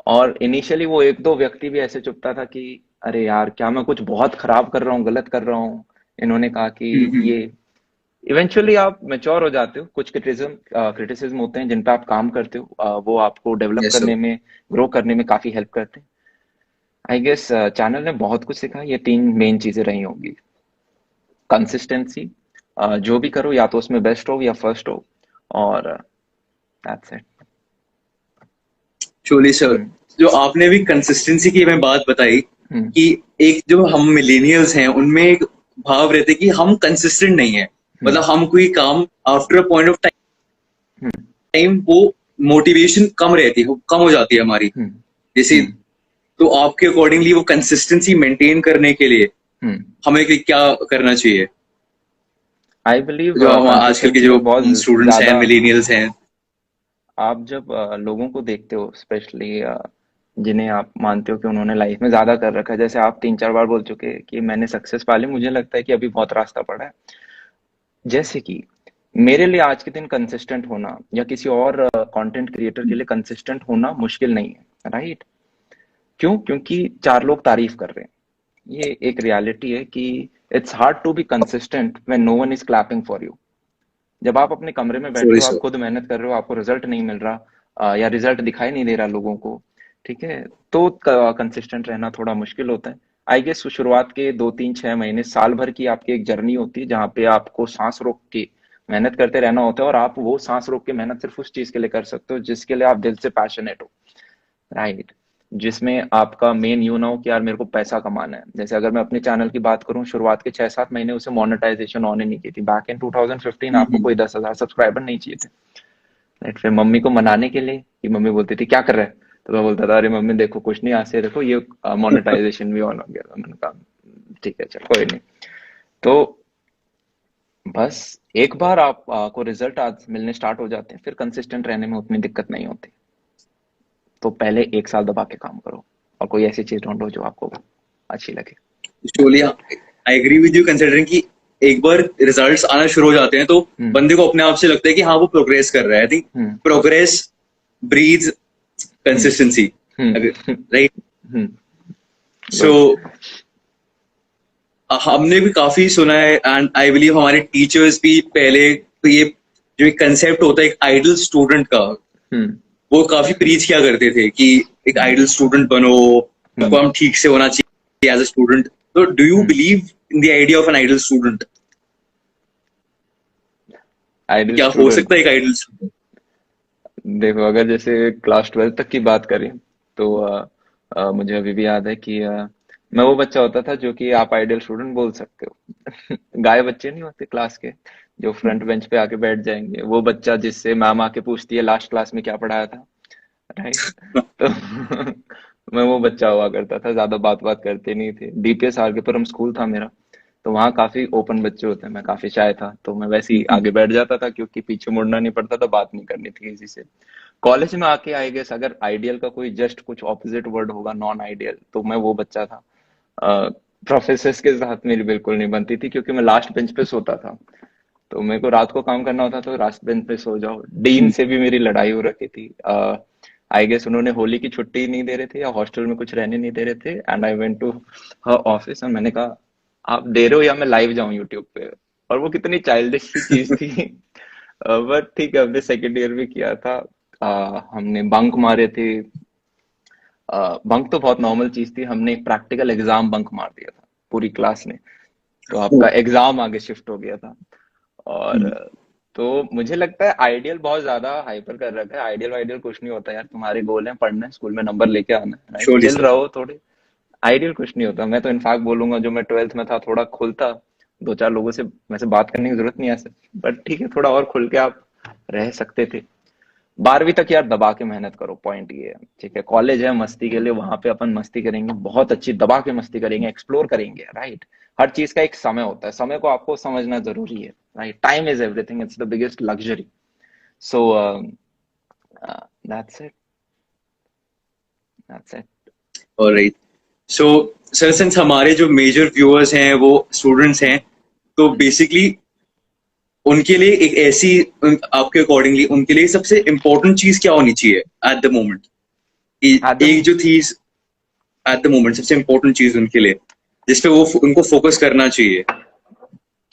और इनिशियली वो एक दो व्यक्ति भी ऐसे चुपता था कि अरे यार क्या मैं कुछ बहुत खराब कर रहा हूँ, गलत कर रहा हूँ, इन्होंने कहा कि ये। इवेंचुअली आप मैच्योर हो जाते हो, कुछ क्रिटिसिज्म होते हैं जिन पे आप काम करते हो, वो आपको डेवलप यस सर। करने में, ग्रो करने में काफी हेल्प करते हैं। आई गेस चैनल ने बहुत कुछ सिखा, ये तीन मेन चीजें रही होंगी। कंसिस्टेंसी, जो भी करो या तो उसमें बेस्ट हो या फर्स्ट हो, और दैट्स इट। शोली सर, हम्म। जो आपने भी कंसिस्टेंसी की मैं बात बताई हम्म। कि एक जो हम मिलेनियल्स हैं उनमें एक भाव रहते कि हम कंसिस्टेंट नहीं है। हम्म। मतलब हम कोई काम after a point of hmm. Time वो मोटिवेशन कम रहती है, वो कम हो जाती है हमारी हम्म। जैसे। हम्म। तो आपके अकॉर्डिंगली वो कंसिस्टेंसी मेंटेन करने के लिए हम्म। हमें क्या करना चाहिए? आई बिलीव जो हम आजकल के कंसिस्टेंसी जो में बहुत स्टूडेंट्स हैं, ज्यादा, मिलेनियल्स हैं। आप जब लोगों को देखते हो स्पेशली जिन्हें आप मानते हो कि उन्होंने लाइफ में ज्यादा कर रखा है, जैसे आप तीन चार बार बोल चुके हैं कि मैंने सक्सेस पा ली, मुझे लगता है कि अभी बहुत रास्ता पड़ा है। जैसे कि मेरे लिए आज के दिन कंसिस्टेंट होना या किसी और कंटेंट क्रिएटर के लिए कंसिस्टेंट होना मुश्किल नहीं है, राइट। क्यों? क्योंकि चार लोग तारीफ कर रहे हैं, ये एक रियलिटी है कि it's hard to be consistent when no one is clapping for you. जब आप अपने कमरे में बैठे सॉरी हो, आप सर। खुद मेहनत कर रहे हो, आपको रिजल्ट नहीं मिल रहा, या रिजल्ट दिखाई नहीं दे रहा लोगों को, ठीक है, तो कंसिस्टेंट रहना थोड़ा मुश्किल होता है। आई गेस शुरुआत के 2 3 6 महीने, साल भर की आपकी एक जर्नी होती है जहाँ पे आपको सांस रोक के मेहनत करते रहना होता है, और आप वो सांस रोक के मेहनत सिर्फ उस चीज के लिए कर सकते हो जिसके लिए आप दिल से पैशनेट हो, राइट। जिसमें आपका मेन यू ना हो कि यार मेरे को पैसा कमाना है। जैसे अगर मैं अपने चैनल की बात करूं, शुरुआत के 6 7 महीने उसे मोनेटाइजेशन ऑन ही नहीं की थी। बैक इन 2015 आपको कोई 10,000 सब्सक्राइबर नहीं चाहिए थे, राइट। फिर मम्मी को मनाने के लिए, कि मम्मी बोलती थी क्या कर रहा है, तो मैं बोलता था अरे मम्मी देखो कुछ नहीं, आज से देखो ये मोनेटाइजेशन भी ऑन हो गया। तो मैंने कहा ठीक है चल कोई नहीं। तो बस एक बार आपको रिजल्ट आज मिलने स्टार्ट हो जाते हैं, फिर कंसिस्टेंट रहने में उतनी दिक्कत नहीं होती। तो पहले 1 साल दबा के काम करो, और कोई ऐसी चीज ढूंढो जो आपको अच्छी लगे। Surely, I agree with you considering कि एक बार रिजल्ट्स आना शुरू हो जाते हैं तो बंदे को अपने आप से लगता है कि हाँ वो प्रोग्रेस कर रहा है। I think progress breeds consistency, right? So हमने भी काफी सुना है एंड आई बिलीव हमारे टीचर्स भी पहले तो ये जो एक कंसेप्ट होता है एक आइडल स्टूडेंट का, वो काफी प्रीच किया करते थे कि एक आइडल स्टूडेंट बनो, आपको हम ठीक से होना चाहिए एज अ स्टूडेंट। तो do you believe in the idea of an idol student? Ideal क्या हो स्टूडेंट, सकता है एक आइडल स्टूडेंट? देखो अगर जैसे क्लास 12 तक की बात करें तो मुझे अभी भी याद है कि मैं वो बच्चा होता था जो कि आप आइडियल स्टूडेंट बोल सकते हो। गाय बच्चे नहीं होते क्लास के जो फ्रंट बेंच पे आके बैठ जाएंगे, वो बच्चा जिससे मैम आके पूछती है लास्ट क्लास में क्या पढ़ाया था, राइट? तो मैं वो बच्चा हुआ करता था, ज्यादा बात बात करते नहीं थे। डीपीएस आरकेपुरम स्कूल था मेरा, तो वहाँ काफी ओपन बच्चे होते हैं, मैं काफी शाय था तो मैं वैसे ही आगे बैठ जाता था क्योंकि पीछे मुड़ना नहीं पड़ता था, बात नहीं करनी थी किसी से। कॉलेज में आके आई गेस अगर आइडियल का कोई जस्ट कुछ ऑपोजिट वर्ड होगा, नॉन आइडियल, तो मैं वो बच्चा था। प्रोफेसर्स के साथ मेरी बिल्कुल नहीं बनती थी क्योंकि मैं लास्ट बेंच पे सोता था, तो मेरे को रात को काम करना होता तो लास्ट बेंच पे सो जाओ। डीन से भी मेरी लड़ाई हो रखी थी। आई गेस उन्होंने होली की छुट्टी नहीं दे रहे थे या हॉस्टल में कुछ रहने नहीं दे रहे थे, and I went to her office और मैंने कहा आप दे रहे हो या मैं लाइव जाऊं यूट्यूब पे। और वो कितनी चाइल्डिश सी चीज थी। बट ठीक है, हमने सेकेंड ईयर भी किया था। हमने बंक मारे थे। बंक तो बहुत नॉर्मल चीज थी, हमने एक प्रैक्टिकल एग्जाम बंक मार दिया था पूरी क्लास ने, तो आपका एग्जाम आगे शिफ्ट हो गया था। और तो मुझे लगता है आइडियल बहुत ज्यादा हाइपर कर रखा है। आइडियल वाइडियल कुछ नहीं होता यार, तुम्हारे गोल है पढ़ना है, स्कूल में नंबर लेके आना है, राइट? Surely chill sir. रहो थोड़े। आइडियल कुछ नहीं होता। मैं तो इनफैक्ट बोलूंगा जो मैं 12th में था थोड़ा खुलता, दो चार लोगों से वैसे बात करने की जरूरत नहीं है ऐसे, बट ठीक है थोड़ा और खुल के आप रह सकते थे। 12वीं तक यार दबा के मेहनत करो, पॉइंट ये है। ठीक है, कॉलेज है मस्ती के लिए, वहां पे अपन मस्ती करेंगे, बहुत अच्छी दबा के मस्ती करेंगे, एक्सप्लोर करेंगे, राइट? हर चीज का एक समय होता है, समय को आपको समझना जरूरी है, right? Time is everything, it's the biggest luxury. So that's it, that's it. Alright. So sir, since हमारे जो मेजर व्यूअर्स हैं वो स्टूडेंट्स हैं, तो बेसिकली उनके लिए एक ऐसी आपके अकॉर्डिंगली उनके लिए सबसे इम्पोर्टेंट चीज क्या होनी चाहिए एट द मोमेंट? आदम, एक जो थी एट द मोमेंट सबसे इम्पोर्टेंट चीज उनके लिए जिसपे वो उनको फोकस करना चाहिए।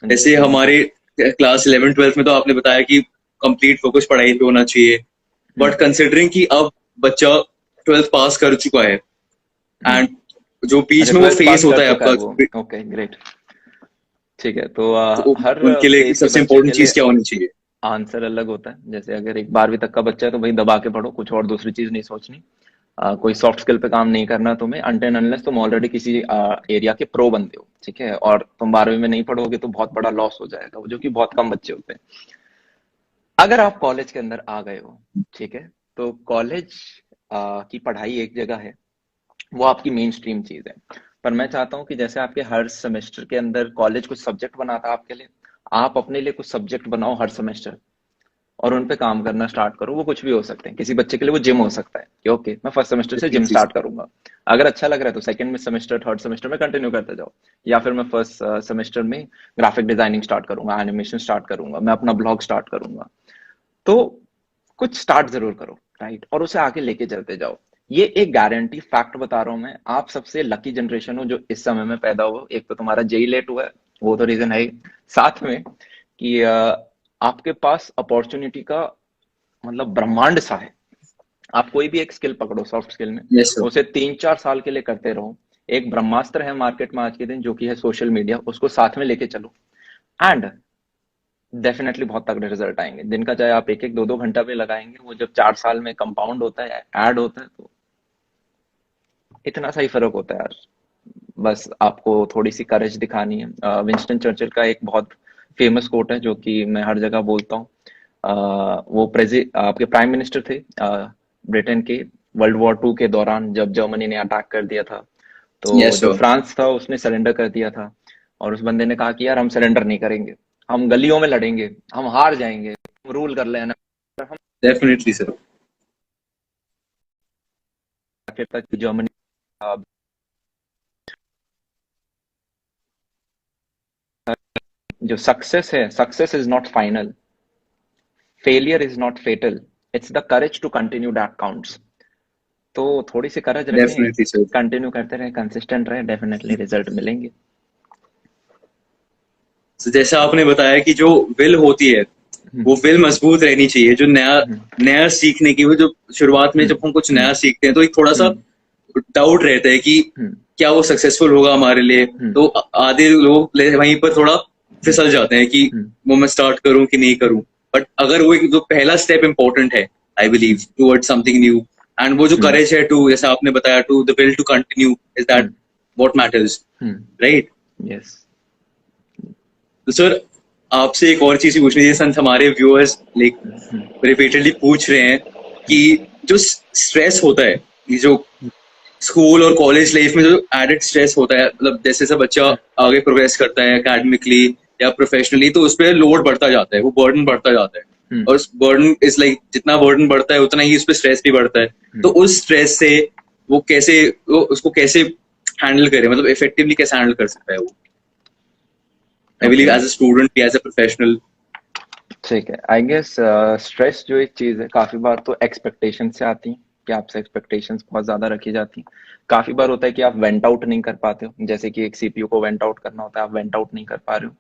जैसे हमारे क्लास 11 12 में तो आपने बताया कि कंप्लीट फोकस पढ़ाई पे होना चाहिए, बट कंसिडरिंग कि अब बच्चा 12th पास कर चुका है एंड जो अच्छा बीच में वो 12th फेज पास कर होता है चुका है आपका, वो, ओके ग्रेट। ठीक है, तो तो हर उनके लिए फेज के सबसे बच्चे के इम्पोर्टेंट चीज लिए क्या होनी चाहिए? आंसर अलग होता है। जैसे अगर एक 12वीं तक का बच्चा है तो भाई दबा के पढ़ो, कुछ और दूसरी चीज नहीं सोचनी। कोई सॉफ्ट स्किल पे काम नहीं करना तुम्हें अनटिल अनलेस तुम ऑलरेडी किसी एरिया के प्रो बनते हो, ठीक है? और तुम 12वीं में नहीं पढ़ोगे तो बहुत बड़ा लॉस हो जाएगा, जो कि बहुत कम बच्चे होते हैं। अगर आप कॉलेज के अंदर आ गए हो, ठीक है, तो कॉलेज की पढ़ाई एक जगह है, वो आपकी मेन स्ट्रीम चीज है। पर मैं चाहता हूँ कि जैसे आपके हर सेमेस्टर के अंदर कॉलेज कुछ सब्जेक्ट बनाता है आपके लिए, आप अपने लिए कुछ सब्जेक्ट बनाओ हर सेमेस्टर और उन पे काम करना स्टार्ट करो। वो कुछ भी हो सकते हैं, किसी बच्चे के लिए वो जिम हो सकता है कि ओके मैं फर्स्ट सेमेस्टर से जिम डेफिनेटली स्टार्ट सर। करूंगा। अगर अच्छा लग रहा है तो सेकंड में सेमेस्टर थर्ड सेमेस्टर में कंटिन्यू करते जाओ। या फिर मैं फर्स्ट सेमेस्टर में ग्राफिक डिजाइनिंग स्टार्ट करूंगा, एनिमेशन स्टार्ट करूंगा, मैं अपना ब्लॉग स्टार्ट करूंगा। तो कुछ स्टार्ट जरूर करो, राइट? और उसे आगे लेके चलते जाओ। ये एक गारंटी फैक्ट बता रहा हूं मैं, आप सबसे लकी जनरेशन हो जो इस समय में पैदा हो। एक तो तुम्हारा जेई लेट हुआ है, वो तो रीजन है ही। साथ में कि आपके पास अपॉर्चुनिटी का मतलब ब्रह्मांड सा है। आप कोई भी एक स्किल पकड़ो सॉफ्ट स्किल में, यस सर। उसे 3 4 साल के लिए करते रहो। एक ब्रह्मास्त्र है मार्केट में आज के दिन जो कि है सोशल मीडिया, उसको साथ में लेके चलो एंड डेफिनेटली बहुत तगड़े रिजल्ट आएंगे। दिन का चाहे आप एक एक दो दो घंटा भी लगाएंगे, वो जब 4 साल में कंपाउंड होता है, ऐड होता है, तो इतना सा ही फर्क होता है यार। बस आपको थोड़ी सी करेज दिखानी है। विंस्टन चर्चिल का एक बहुत फेमस कोट है जो कि मैं हर जगह बोलता हूँ। वो आपके प्राइम मिनिस्टर थे ब्रिटेन के, वर्ल्ड वॉर 2 के दौरान जब जर्मनी ने अटैक कर दिया था, तो यस जो सर। फ्रांस था उसने सरेंडर कर दिया था। और उस बंदे ने कहा कि यार हम सरेंडर नहीं करेंगे, हम गलियों में लड़ेंगे, हम हार जाएंगे, हम रूल कर लेना। हम डेफिनेटली सर। आखिर तक जर्मनी जो सक्सेस है, success is not final, failure is not fatal, it's the courage to continue that counts. तो थोड़ी सी करज रखें, डेफिनेटली सर। कंटिन्यू करते रहे, कंसिस्टेंट रहे, डेफिनेटली रिजल्ट मिलेंगे। तो जैसा आपने बताया कि जो विल होती है हम्म। वो विल मजबूत रहनी चाहिए, जो नया हम्म। नया सीखने की, वो जो शुरुआत में हम्म। जब हम कुछ हम्म। नया सीखते हैं तो एक थोड़ा सा हम्म। डाउट रहता है कि हम्म। क्या वो सक्सेसफुल होगा हमारे लिए। हम्म। तो आधे लोग वहीं पर थोड़ा हम्म। फिसल जाते हैं कि हम्म। वो मैं स्टार्ट करूं कि नहीं करूं। बट अगर वो एक जो पहला स्टेप इंपॉर्टेंट है, I believe, hmm. Toward something new, and वो जो हम्म। करेज है टू, जैसा आपने बताया, to the will to continue, is that hmm. What matters, hmm. Right? Yes. तो सर, आपसे एक और चीज भी पूछनी थी, संत हमारे व्यूअर्स लाइक हम्म। रिपीटेडली पूछ रहे हैं कि जो स्ट्रेस होता है, ये जो स्कूल और कॉलेज लाइफ में जो एडेड स्ट्रेस होता है, मतलब जैसे जैसे बच्चा आगे प्रोग्रेस करता है एकेडमिकली या प्रोफेशनली, तो उस पर लोड बढ़ता जाता है, वो बर्डन बढ़ता जाता है। हम्म। और उस बर्डन इज लाइक, जितना बर्डन बढ़ता है उतना ही उस पर स्ट्रेस भी बढ़ता है। तो हम्म। उस स्ट्रेस से वो उसको कैसे हैंडल करे, मतलब इफेक्टिवली कैसे हैंडल कर सकता है वो, I believe, okay. As a student या एज अ प्रोफेशनल। ठीक है, आई गेस स्ट्रेस जो एक चीज है, काफी बार तो एक्सपेक्टेशन से आती है, कि आपसे एक्सपेक्टेशंस बहुत ज्यादा रखी जाती हैं। काफी बार होता है कि आप वेंट आउट नहीं कर पाते हो, जैसे कि एक सीपीयू को वेंट आउट करना होता है, आप वेंट आउट नहीं कर पा रहे हो।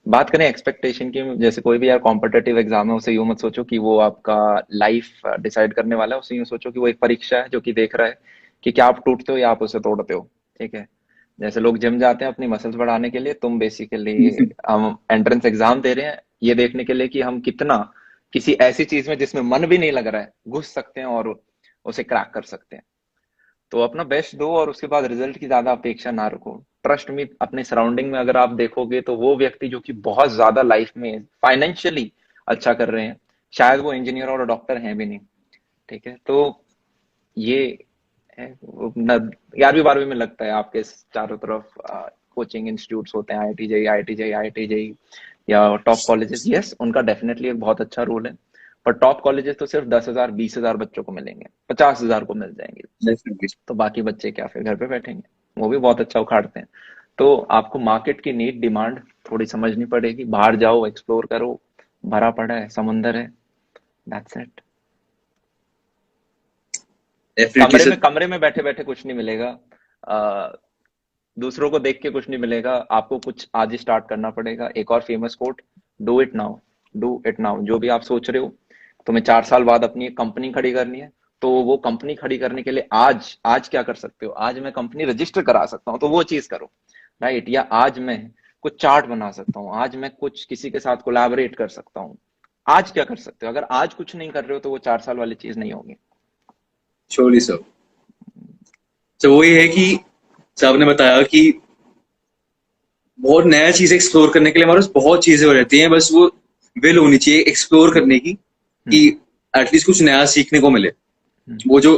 बात करें एक्सपेक्टेशन की, जैसे कोई भी यार कॉम्पिटेटिव एग्जाम है, उसे यूं मत सोचो कि वो आपका लाइफ डिसाइड करने वाला है, उसे यूं सोचो कि वो एक परीक्षा है जो कि देख रहा है कि क्या आप टूटते हो या आप उसे तोड़ते हो। ठीक है। जैसे लोग जिम जाते हैं अपनी मसल्स बढ़ाने के लिए, तुम बेसिकली, हम एंट्रेंस एग्जाम दे रहे हैं ये देखने के लिए कि हम कितना किसी ऐसी चीज में जिसमें मन भी नहीं लग रहा है घुस सकते हैं और उसे क्रैक कर सकते हैं। तो अपना बेस्ट दो और उसके बाद रिजल्ट की ज्यादा अपेक्षा ना रखो। ट्रस्ट मी, अपने सराउंडिंग में अगर आप देखोगे तो वो व्यक्ति जो कि बहुत ज्यादा लाइफ में फाइनेंशियली अच्छा कर रहे हैं, शायद वो इंजीनियर और डॉक्टर हैं भी नहीं। ठीक है। तो ये है, 11वीं 12वीं में लगता है आपके चारों तरफ कोचिंग इंस्टीट्यूट्स होते हैं, IIT JEE, IIT JEE, IIT JEE, या टॉप कॉलेजेस। यस, उनका डेफिनेटली एक बहुत अच्छा रोल है, पर टॉप कॉलेजेस तो सिर्फ 10,000 20,000 बच्चों को मिलेंगे, 50,000 को मिल जाएंगे। डेफिनेटली। तो बाकी बच्चे क्या फिर घर पे बैठेंगे? वो भी बहुत अच्छा उखाड़ते हैं। तो आपको मार्केट की नीड डिमांड थोड़ी समझनी पड़ेगी, बाहर जाओ, एक्सप्लोर करो, भरा पड़ा है, समुंदर है, दैट्स इट। Definitely sir. कमरे में बैठे बैठे कुछ नहीं मिलेगा, आ, दूसरों को देख के कुछ नहीं मिलेगा, आपको कुछ आज ही स्टार्ट करना पड़ेगा। एक और famous quote, do it now, do it now. जो भी आप सोच रहे हो, तुम्हें 4 साल बाद अपनी एक कंपनी खड़ी करनी है, तो वो कंपनी खड़ी करने के लिए आज आज क्या कर सकते हो? आज मैं कंपनी रजिस्टर करा सकता हूँ, तो वो चीज करो, राइट? या आज मैं कुछ चार्ट बना सकता हूँ, आज मैं कुछ किसी के साथ कोलैबोरेट कर सकता हूँ। आज क्या कर सकते हो? अगर आज कुछ नहीं कर रहे हो तो वो 4 साल वाली चीज नहीं होगी। Surely sir. तो वो ये है कि जैसे आपने बताया कि बहुत नया चीज एक्सप्लोर करने के लिए हमारे पास बहुत चीजें हो रहती हैं, बस वो विल होनी चाहिए एक्सप्लोर करने की, कि हम्म। एटलीस्ट कुछ नया सीखने को मिले। हम्म। वो जो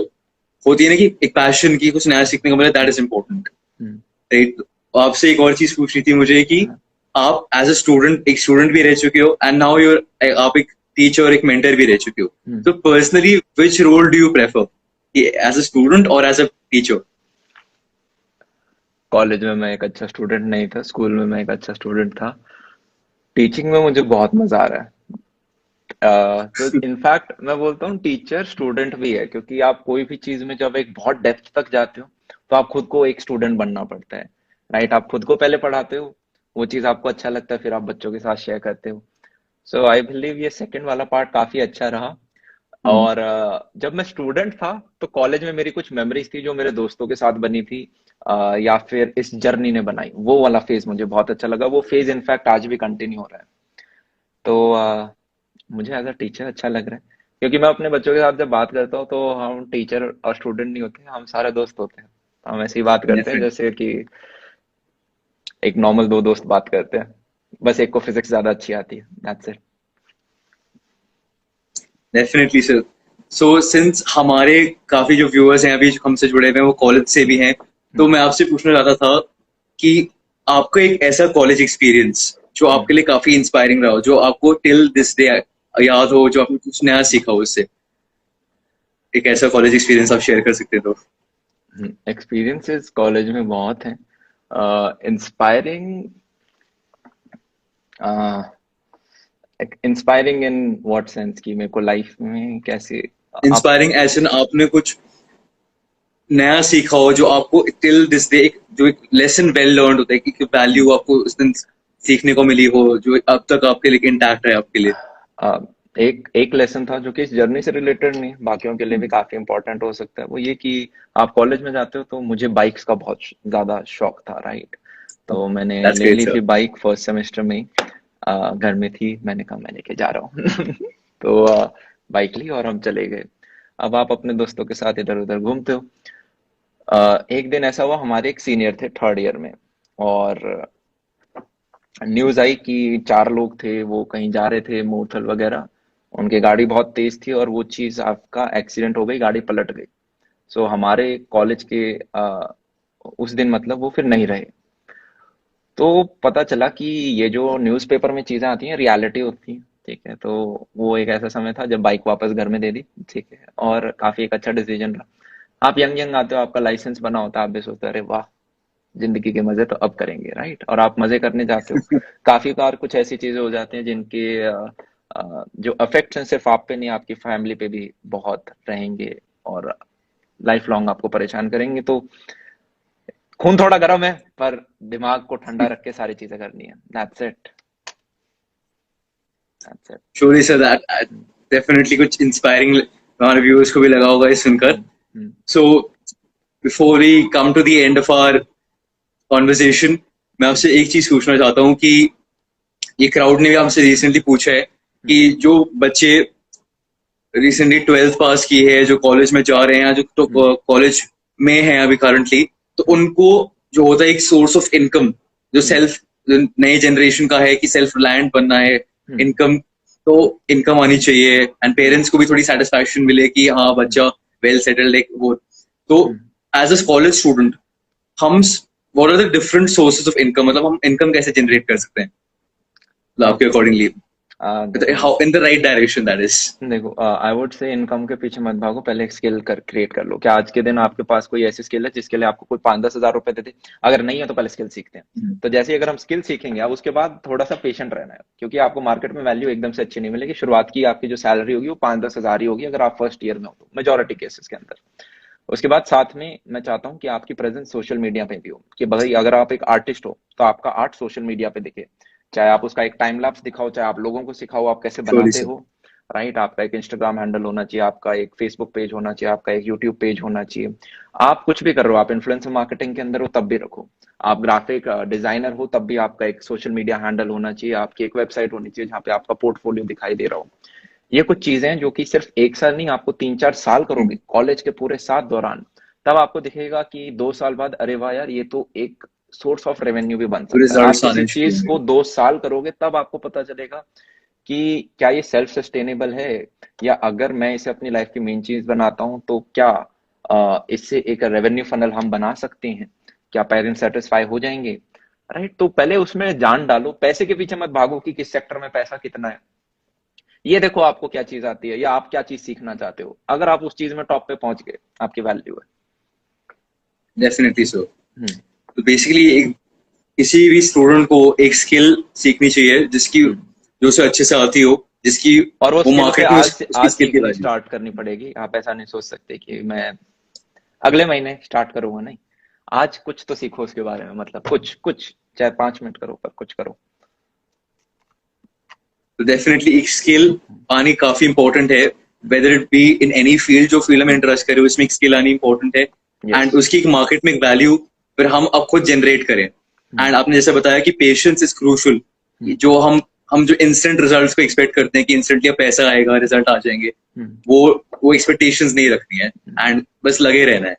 होती है ना कि एक पैशन की, कुछ नया सीखने को मिले, that is important, hmm. Right? आपसे एक और चीज पूछनी थी मुझे कि हाँ। आप एज अ स्टूडेंट, एक स्टूडेंट भी रह चुके हो, एंड नाउ यूर, आप एक टीचर, एक मेंटर भी रह चुके हो। हम्म। तो personally which role do you prefer, as a student और एज अ टीचर? कॉलेज में मैं एक अच्छा स्टूडेंट नहीं था, स्कूल में मैं एक अच्छा स्टूडेंट था, टीचिंग में मुझे बहुत मजा आ रहा है। तो इनफैक्ट मैं बोलता हूँ टीचर स्टूडेंट भी है, क्योंकि आप कोई भी चीज में जब एक बहुत डेप्थ तक जाते हो तो आप खुद को एक स्टूडेंट बनना पड़ता है, राइट? आप खुद को पहले पढ़ाते हो, वो चीज आपको अच्छा लगता है, फिर आप बच्चों के साथ शेयर करते हो। सो आई बिलीव ये सेकंड वाला पार्ट काफी अच्छा रहा। और जब मैं स्टूडेंट था तो कॉलेज में मेरी कुछ मेमोरीज थी जो मेरे दोस्तों के साथ बनी थी, या फिर इस जर्नी ने बनाई, वो वाला फेज मुझे बहुत अच्छा लगा। वो फेज इनफैक्ट आज भी कंटिन्यू हो रहा है। तो मुझे एज अ टीचर अच्छा लग रहा है, क्योंकि मैं अपने बच्चों के साथ जब बात करता हूँ तो हम टीचर और स्टूडेंट नहीं होते, हम सारे दोस्त होते हैं। तो हम ऐसी बात करते हैं डेफिनेटली। जैसे कि एक नॉर्मल दो दोस्त बात करते हैं, बस एक को फिजिक्स ज्यादा अच्छी आती है, that's it. Definitely sir. So since हमारे काफी जो व्यूअर्स हैं अभी जो हमसे जुड़े हुए हैं वो कॉलेज से भी हैं, तो मैं आपसे पूछना चाहता था कि आपका एक ऐसा कॉलेज एक्सपीरियंस जो आपके लिए काफी इंस्पायरिंग रहा हो, जो आपको टिल दिस डे याद हो, जो आपने कुछ नया सीखा हो उससे, एक ऐसा कॉलेज एक्सपीरियंस आप शेयर कर सकते हो तो। एक्सपीरियंसेस कॉलेज में बहुत हैं। Inspiring inspiring in what sense कि मेरे को लाइफ में कैसे आप। इंस्पायरिंग एज इन आपने कुछ नया सीखा हो जो आपको टिल दिस डे जो एक लेसन वेल लर्न होता है कि वैल्यू आपको उस दिन सीखने को मिली हो जो अब तक आपके लिए इंटैक्ट है आपके लिए। आ, एक एक लेसन था जो कि इस जर्नी से रिलेटेड नहीं, बाकियों के लिए भी काफी इंपॉर्टेंट हो सकता है, वो ये कि आप कॉलेज में जाते हो तो मुझे बाइक्स का बहुत ज्यादा शौक था, राइट। तो मैंने दैट्स ले ग्रेट ली सर। थी बाइक फर्स्ट सेमेस्टर में ही। घर में थी, मैंने कहा मैं लेके जा रहा हूँ। तो बाइक ली और हम चले गए। अब आप अपने दोस्तों के साथ इधर उधर घूमते हो। एक दिन ऐसा हुआ, हमारे एक सीनियर थे थर्ड ईयर में, और न्यूज आई कि चार लोग थे, वो कहीं जा रहे थे मोरथल वगैरह। उनकी गाड़ी बहुत तेज थी और वो चीज आपका एक्सीडेंट हो गई, गाड़ी पलट गई। सो हमारे कॉलेज के उस दिन मतलब वो फिर नहीं रहे। तो पता चला कि ये जो न्यूज़पेपर में चीजें आती हैं रियलिटी होती हैं, ठीक है। तो वो एक ऐसा समय था जब बाइक वापस घर में दे दी, ठीक है, और काफी एक अच्छा डिसीजन रहा। आप यंग यंग आते हो, आपका लाइसेंस बना होता है, आप भी सोचते हो अरे वाह, जिंदगी के मजे तो अब करेंगे, राइट, और आप मजे करने जाते हो। काफी बार कुछ ऐसी चीजें हो जाती हैं जिनके जो अफेक्ट्स हैं सिर्फ आप पे नहीं, आपकी फैमिली पे भी बहुत रहेंगे और लाइफ लॉन्ग आपको परेशान करेंगे। तो खून थोड़ा गर्म है, पर दिमाग को ठंडा रख के सारी चीजें करनी है। That's it, that's it. Surely sir that definitely कुछ इंस्पायरिंग हमारे व्यूअर्स को भी लगा होगा ये सुनकर। Hmm. So before we come to the end of our conversation, मैं आपसे एक चीज पूछना चाहता हूँ कि ये क्राउड ने भी हमसे रिसेंटली पूछा है कि जो बच्चे रिसेंटली 12th पास की है, जो कॉलेज में जा रहे हैं, जो तो कॉलेज में हैं अभी करंटली, तो उनको जो होता है एक सोर्स ऑफ इनकम जो सेल्फ नए जनरेशन का है कि सेल्फ रिलायंट बनना है, इनकम तो इनकम आनी चाहिए एंड पेरेंट्स को भी थोड़ी सेटिस्फैक्शन मिले कि हाँ बच्चा वेल सेटल्ड एक वो। तो एज अ कॉलेज स्टूडेंट हम what are the different sources of income, मतलब हम इनकम कैसे जनरेट कर सकते हैं मतलब आपके अकॉर्डिंगली, देखो, how in the right direction that is. देखो, आई वुड से इनकम के पीछे मत भागो, पहले एक स्किल क्रिएट कर लो। क्या आज के दिन आपके पास कोई ऐसी स्किल है जिसके लिए आपको कोई 5-10 हज़ार रुपए दे दे? अगर नहीं है तो पहले स्किल सीखते हैं। तो जैसे ही अगर हम स्किल सीखेंगे, अब उसके बाद थोड़ा सा पेशेंट रहना है, क्योंकि आपको मार्केट में वैल्यू एकदम से अच्छी नहीं मिलेगी। शुरुआत की आपकी जो सैलरी होगी वो 5-10 हज़ार ही होगी, अगर आप फर्स्ट ईयर में हो तो, मेजोरिटी केसेस के अंदर। उसके बाद साथ में मैं चाहता हूँ कि आपकी प्रेजेंस सोशल मीडिया पे भी हो, कि भाई अगर आप एक आर्टिस्ट हो तो आपका आर्ट सोशल मीडिया पे दिखे। चाहे आप उसका एक टाइम लैप्स दिखाओ, चाहे आप लोगों को सिखाओ आप कैसे श्योरली बनाते सर। हो, राइट। आपका एक इंस्टाग्राम हैंडल होना चाहिए, आपका एक फेसबुक पेज होना चाहिए, आपका एक यूट्यूब पेज होना चाहिए। आप कुछ भी कर रहे हो, आप इन्फ्लुएंसर मार्केटिंग के अंदर हो तब भी रखो। आप ग्राफिक डिजाइनर हो तब भी आपका एक सोशल मीडिया हैंडल होना चाहिए, आपकी एक वेबसाइट होनी चाहिए जहाँ पे आपका पोर्टफोलियो दिखाई दे रहा हो। ये कुछ चीजें हैं जो कि सिर्फ एक साल नहीं, आपको 3-4 साल करोगे कॉलेज के पूरे साथ दौरान, तब आपको दिखेगा कि 2 साल बाद अरे वाह यार, ये तो एक सोर्स ऑफ रेवेन्यू भी बन सकता है। आप रिजल्ट्स किसी आने शुरू चीज होंगे। को 2 साल करोगे तब आपको पता चलेगा कि क्या ये सेल्फ सस्टेनेबल है, या अगर मैं इसे अपनी लाइफ की मेन चीज बनाता हूँ तो क्या इससे एक रेवेन्यू फनल हम बना सकते हैं, क्या पेरेंट्स सेटिस्फाई हो जाएंगे, राइट। तो पहले उसमें जान डालो, पैसे के पीछे मत भागो कि किस सेक्टर में पैसा कितना है। ये देखो आपको क्या चीज आती है या आप क्या चीज सीखना चाहते हो। अगर आप उस चीज में टॉप पे पहुंच गए, आपकी वैल्यू है। Definitely so. हम्म। तो बेसिकली एक किसी भी स्टूडेंट को एक स्किल सीखनी चाहिए जिसकी जो उसे अच्छे से आती हो, जिसकी और वो वो स्किल उसे मार्केट में उसकी आज स्किल की सीखनी वैल्यू। स्टार्ट करनी पड़ेगी। आप ऐसा नहीं सोच सकते कि मैं अगले महीने स्टार्ट करूंगा, नहीं। आज कुछ तो सीखो उसके बारे में, मतलब कुछ कुछ, चाहे 5 मिनट करो पर कुछ करो। तो डेफिनेटली एक स्किल आनी काफी इंपॉर्टेंट है, whether it be in any field, जो फील्ड में इंटरेस्ट करे उसमें एक स्किल आनी इंपॉर्टेंट है यस। एंड उसकी एक मार्केट में एक वैल्यू फिर हम अब खुद जनरेट करें। एंड आपने जैसे बताया कि पेशेंस इज क्रूशल, जो हम जो इंस्टेंट रिजल्ट्स को एक्सपेक्ट करते हैं कि इंस्टेंटली पैसा आएगा, रिजल्ट आ जाएंगे, वो एक्सपेक्टेशंस नहीं रखनी है एंड बस लगे रहना है,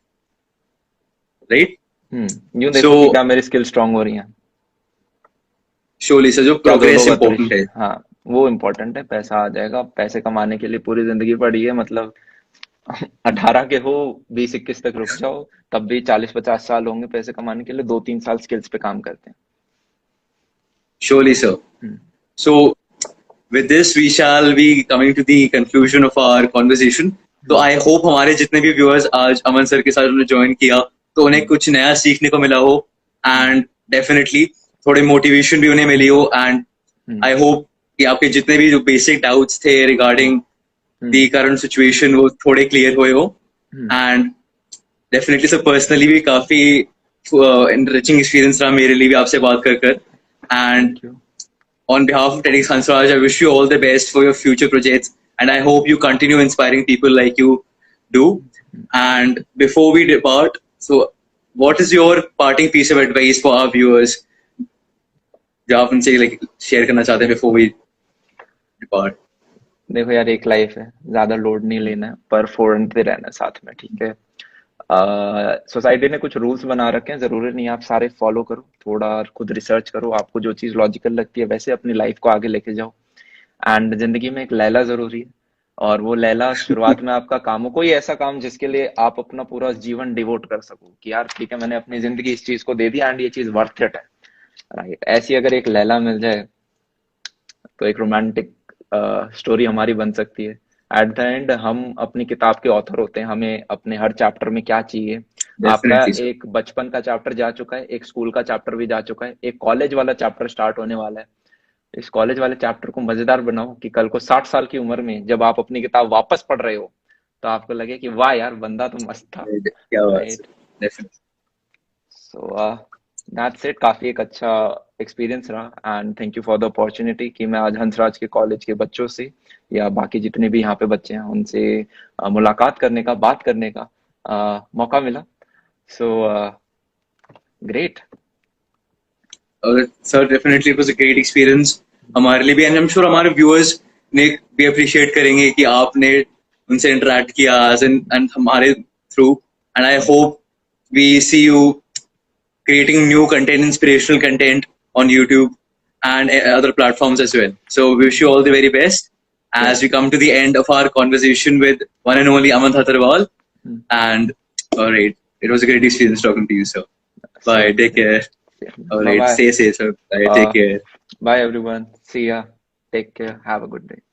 राइट। यूं सो देखो कि क्या मेरी स्किल स्ट्रांग हो रही है, श्योरली सर, जो क्या दो प्रोग्रेस लोग इंपॉर्टेंट है। हाँ, वो इम्पोर्टेंट है। पैसा आ जाएगा, पैसे कमाने के लिए पूरी जिंदगी पड़ी है, मतलब 18 के हो, 20-21 तक रुक जाओ, तब भी 40-50 साल होंगे पैसे कमाने के लिए। 2-3 साल स्किल्स पे काम करते हैं। Surely, sir. So, with this, we shall be coming to the conclusion of our conversation. तो आई होप हमारे जितने भी व्यूअर्स आज अमन सर के साथ उन्होंने ज्वाइन किया तो उन्हें कुछ नया सीखने को मिला हो एंड डेफिनेटली थोड़ी मोटिवेशन भी उन्हें मिली हो एंड हम्म, I hope कि आपके जितने भी जो बेसिक डाउट्स थे रिगार्डिंग हम्म, दी करंट सिचुएशन वो थोड़े क्लियर हुए हो. हम्म, एंड डेफिनेटली सर पर्सनली भी काफी एनरिचिंग एक्सपीरियंस रहा मेरे लिए भी आपसे बात कर. And thank you. on behalf of TEDx Hansraj, I wish you all the best for your future projects, and I hope you continue inspiring people like you do. And before we depart, so what is your parting piece of advice for our viewers? जो आप उनसे like share करना चाहते हैं before we depart? देखो यार, एक लाइफ है, ज्यादा लोड नहीं लेना है, पर फोड़ते रहना है साथ में, ठीक है. सोसाइटी ने कुछ रूल्स बना रखे हैं, जरूरी नहीं है आप सारे फॉलो करो, थोड़ा खुद रिसर्च करो, आपको जो चीज लॉजिकल लगती है वैसे अपनी लाइफ को आगे लेके जाओ. एंड जिंदगी में एक लैला जरूरी है, और वो लैला शुरुआत में आपका काम हो, कोई ऐसा काम जिसके लिए आप अपना पूरा जीवन डिवोट कर सको, कि यार ठीक है, मैंने अपनी जिंदगी इस चीज को दे दी एंड ये चीज वर्थ इट है. राइट, ऐसी अगर एक लैला मिल जाए तो एक रोमांटिक स्टोरी हमारी बन सकती है. एट द एंड हम अपनी किताब के ऑथर होते हैं, हमें अपने हर चैप्टर में क्या चाहिए. आपका Definitely, sir. एक बचपन का चैप्टर जा चुका है, एक स्कूल का चैप्टर भी जा चुका है, एक कॉलेज वाला चैप्टर स्टार्ट होने वाला है. इस कॉलेज वाले चैप्टर को मजेदार बनाओ कि कल को 60 साल की उम्र में जब आप अपनी किताब वापस पढ़ रहे हो तो आपको लगे कि वाह यार, बंदा तो मस्त था. क्या बात है. Right. Definitely. So that's it. काफी एक अच्छा एक्सपीरियंस रहा, and thank you for the opportunity कि मैं आज हंसराज के कॉलेज के बच्चों से या बाकी जितने भी यहाँ पे बच्चे हैं उनसे मुलाकात करने का, बात करने का मौका मिला. So great. Sir, definitely it was a great experience हमारे लिए भी, एंड आई एम श्योर हमारे व्यूअर्स ने भी अप्रिशिएट करेंगे कि आपने उनसे इंटरेक्ट किया एंड हमारे through. And I hope we see you creating new content, inspirational content on YouTube and other platforms as well. So we wish you all the very best as we come to the end of our conversation with one and only Aman Thatarwal. And all right, it was a great experience talking to you, sir. Bye. Take care. All Bye right, bye. stay safe, sir. Bye. Take care. Bye everyone. See ya. Take care. Have a good day.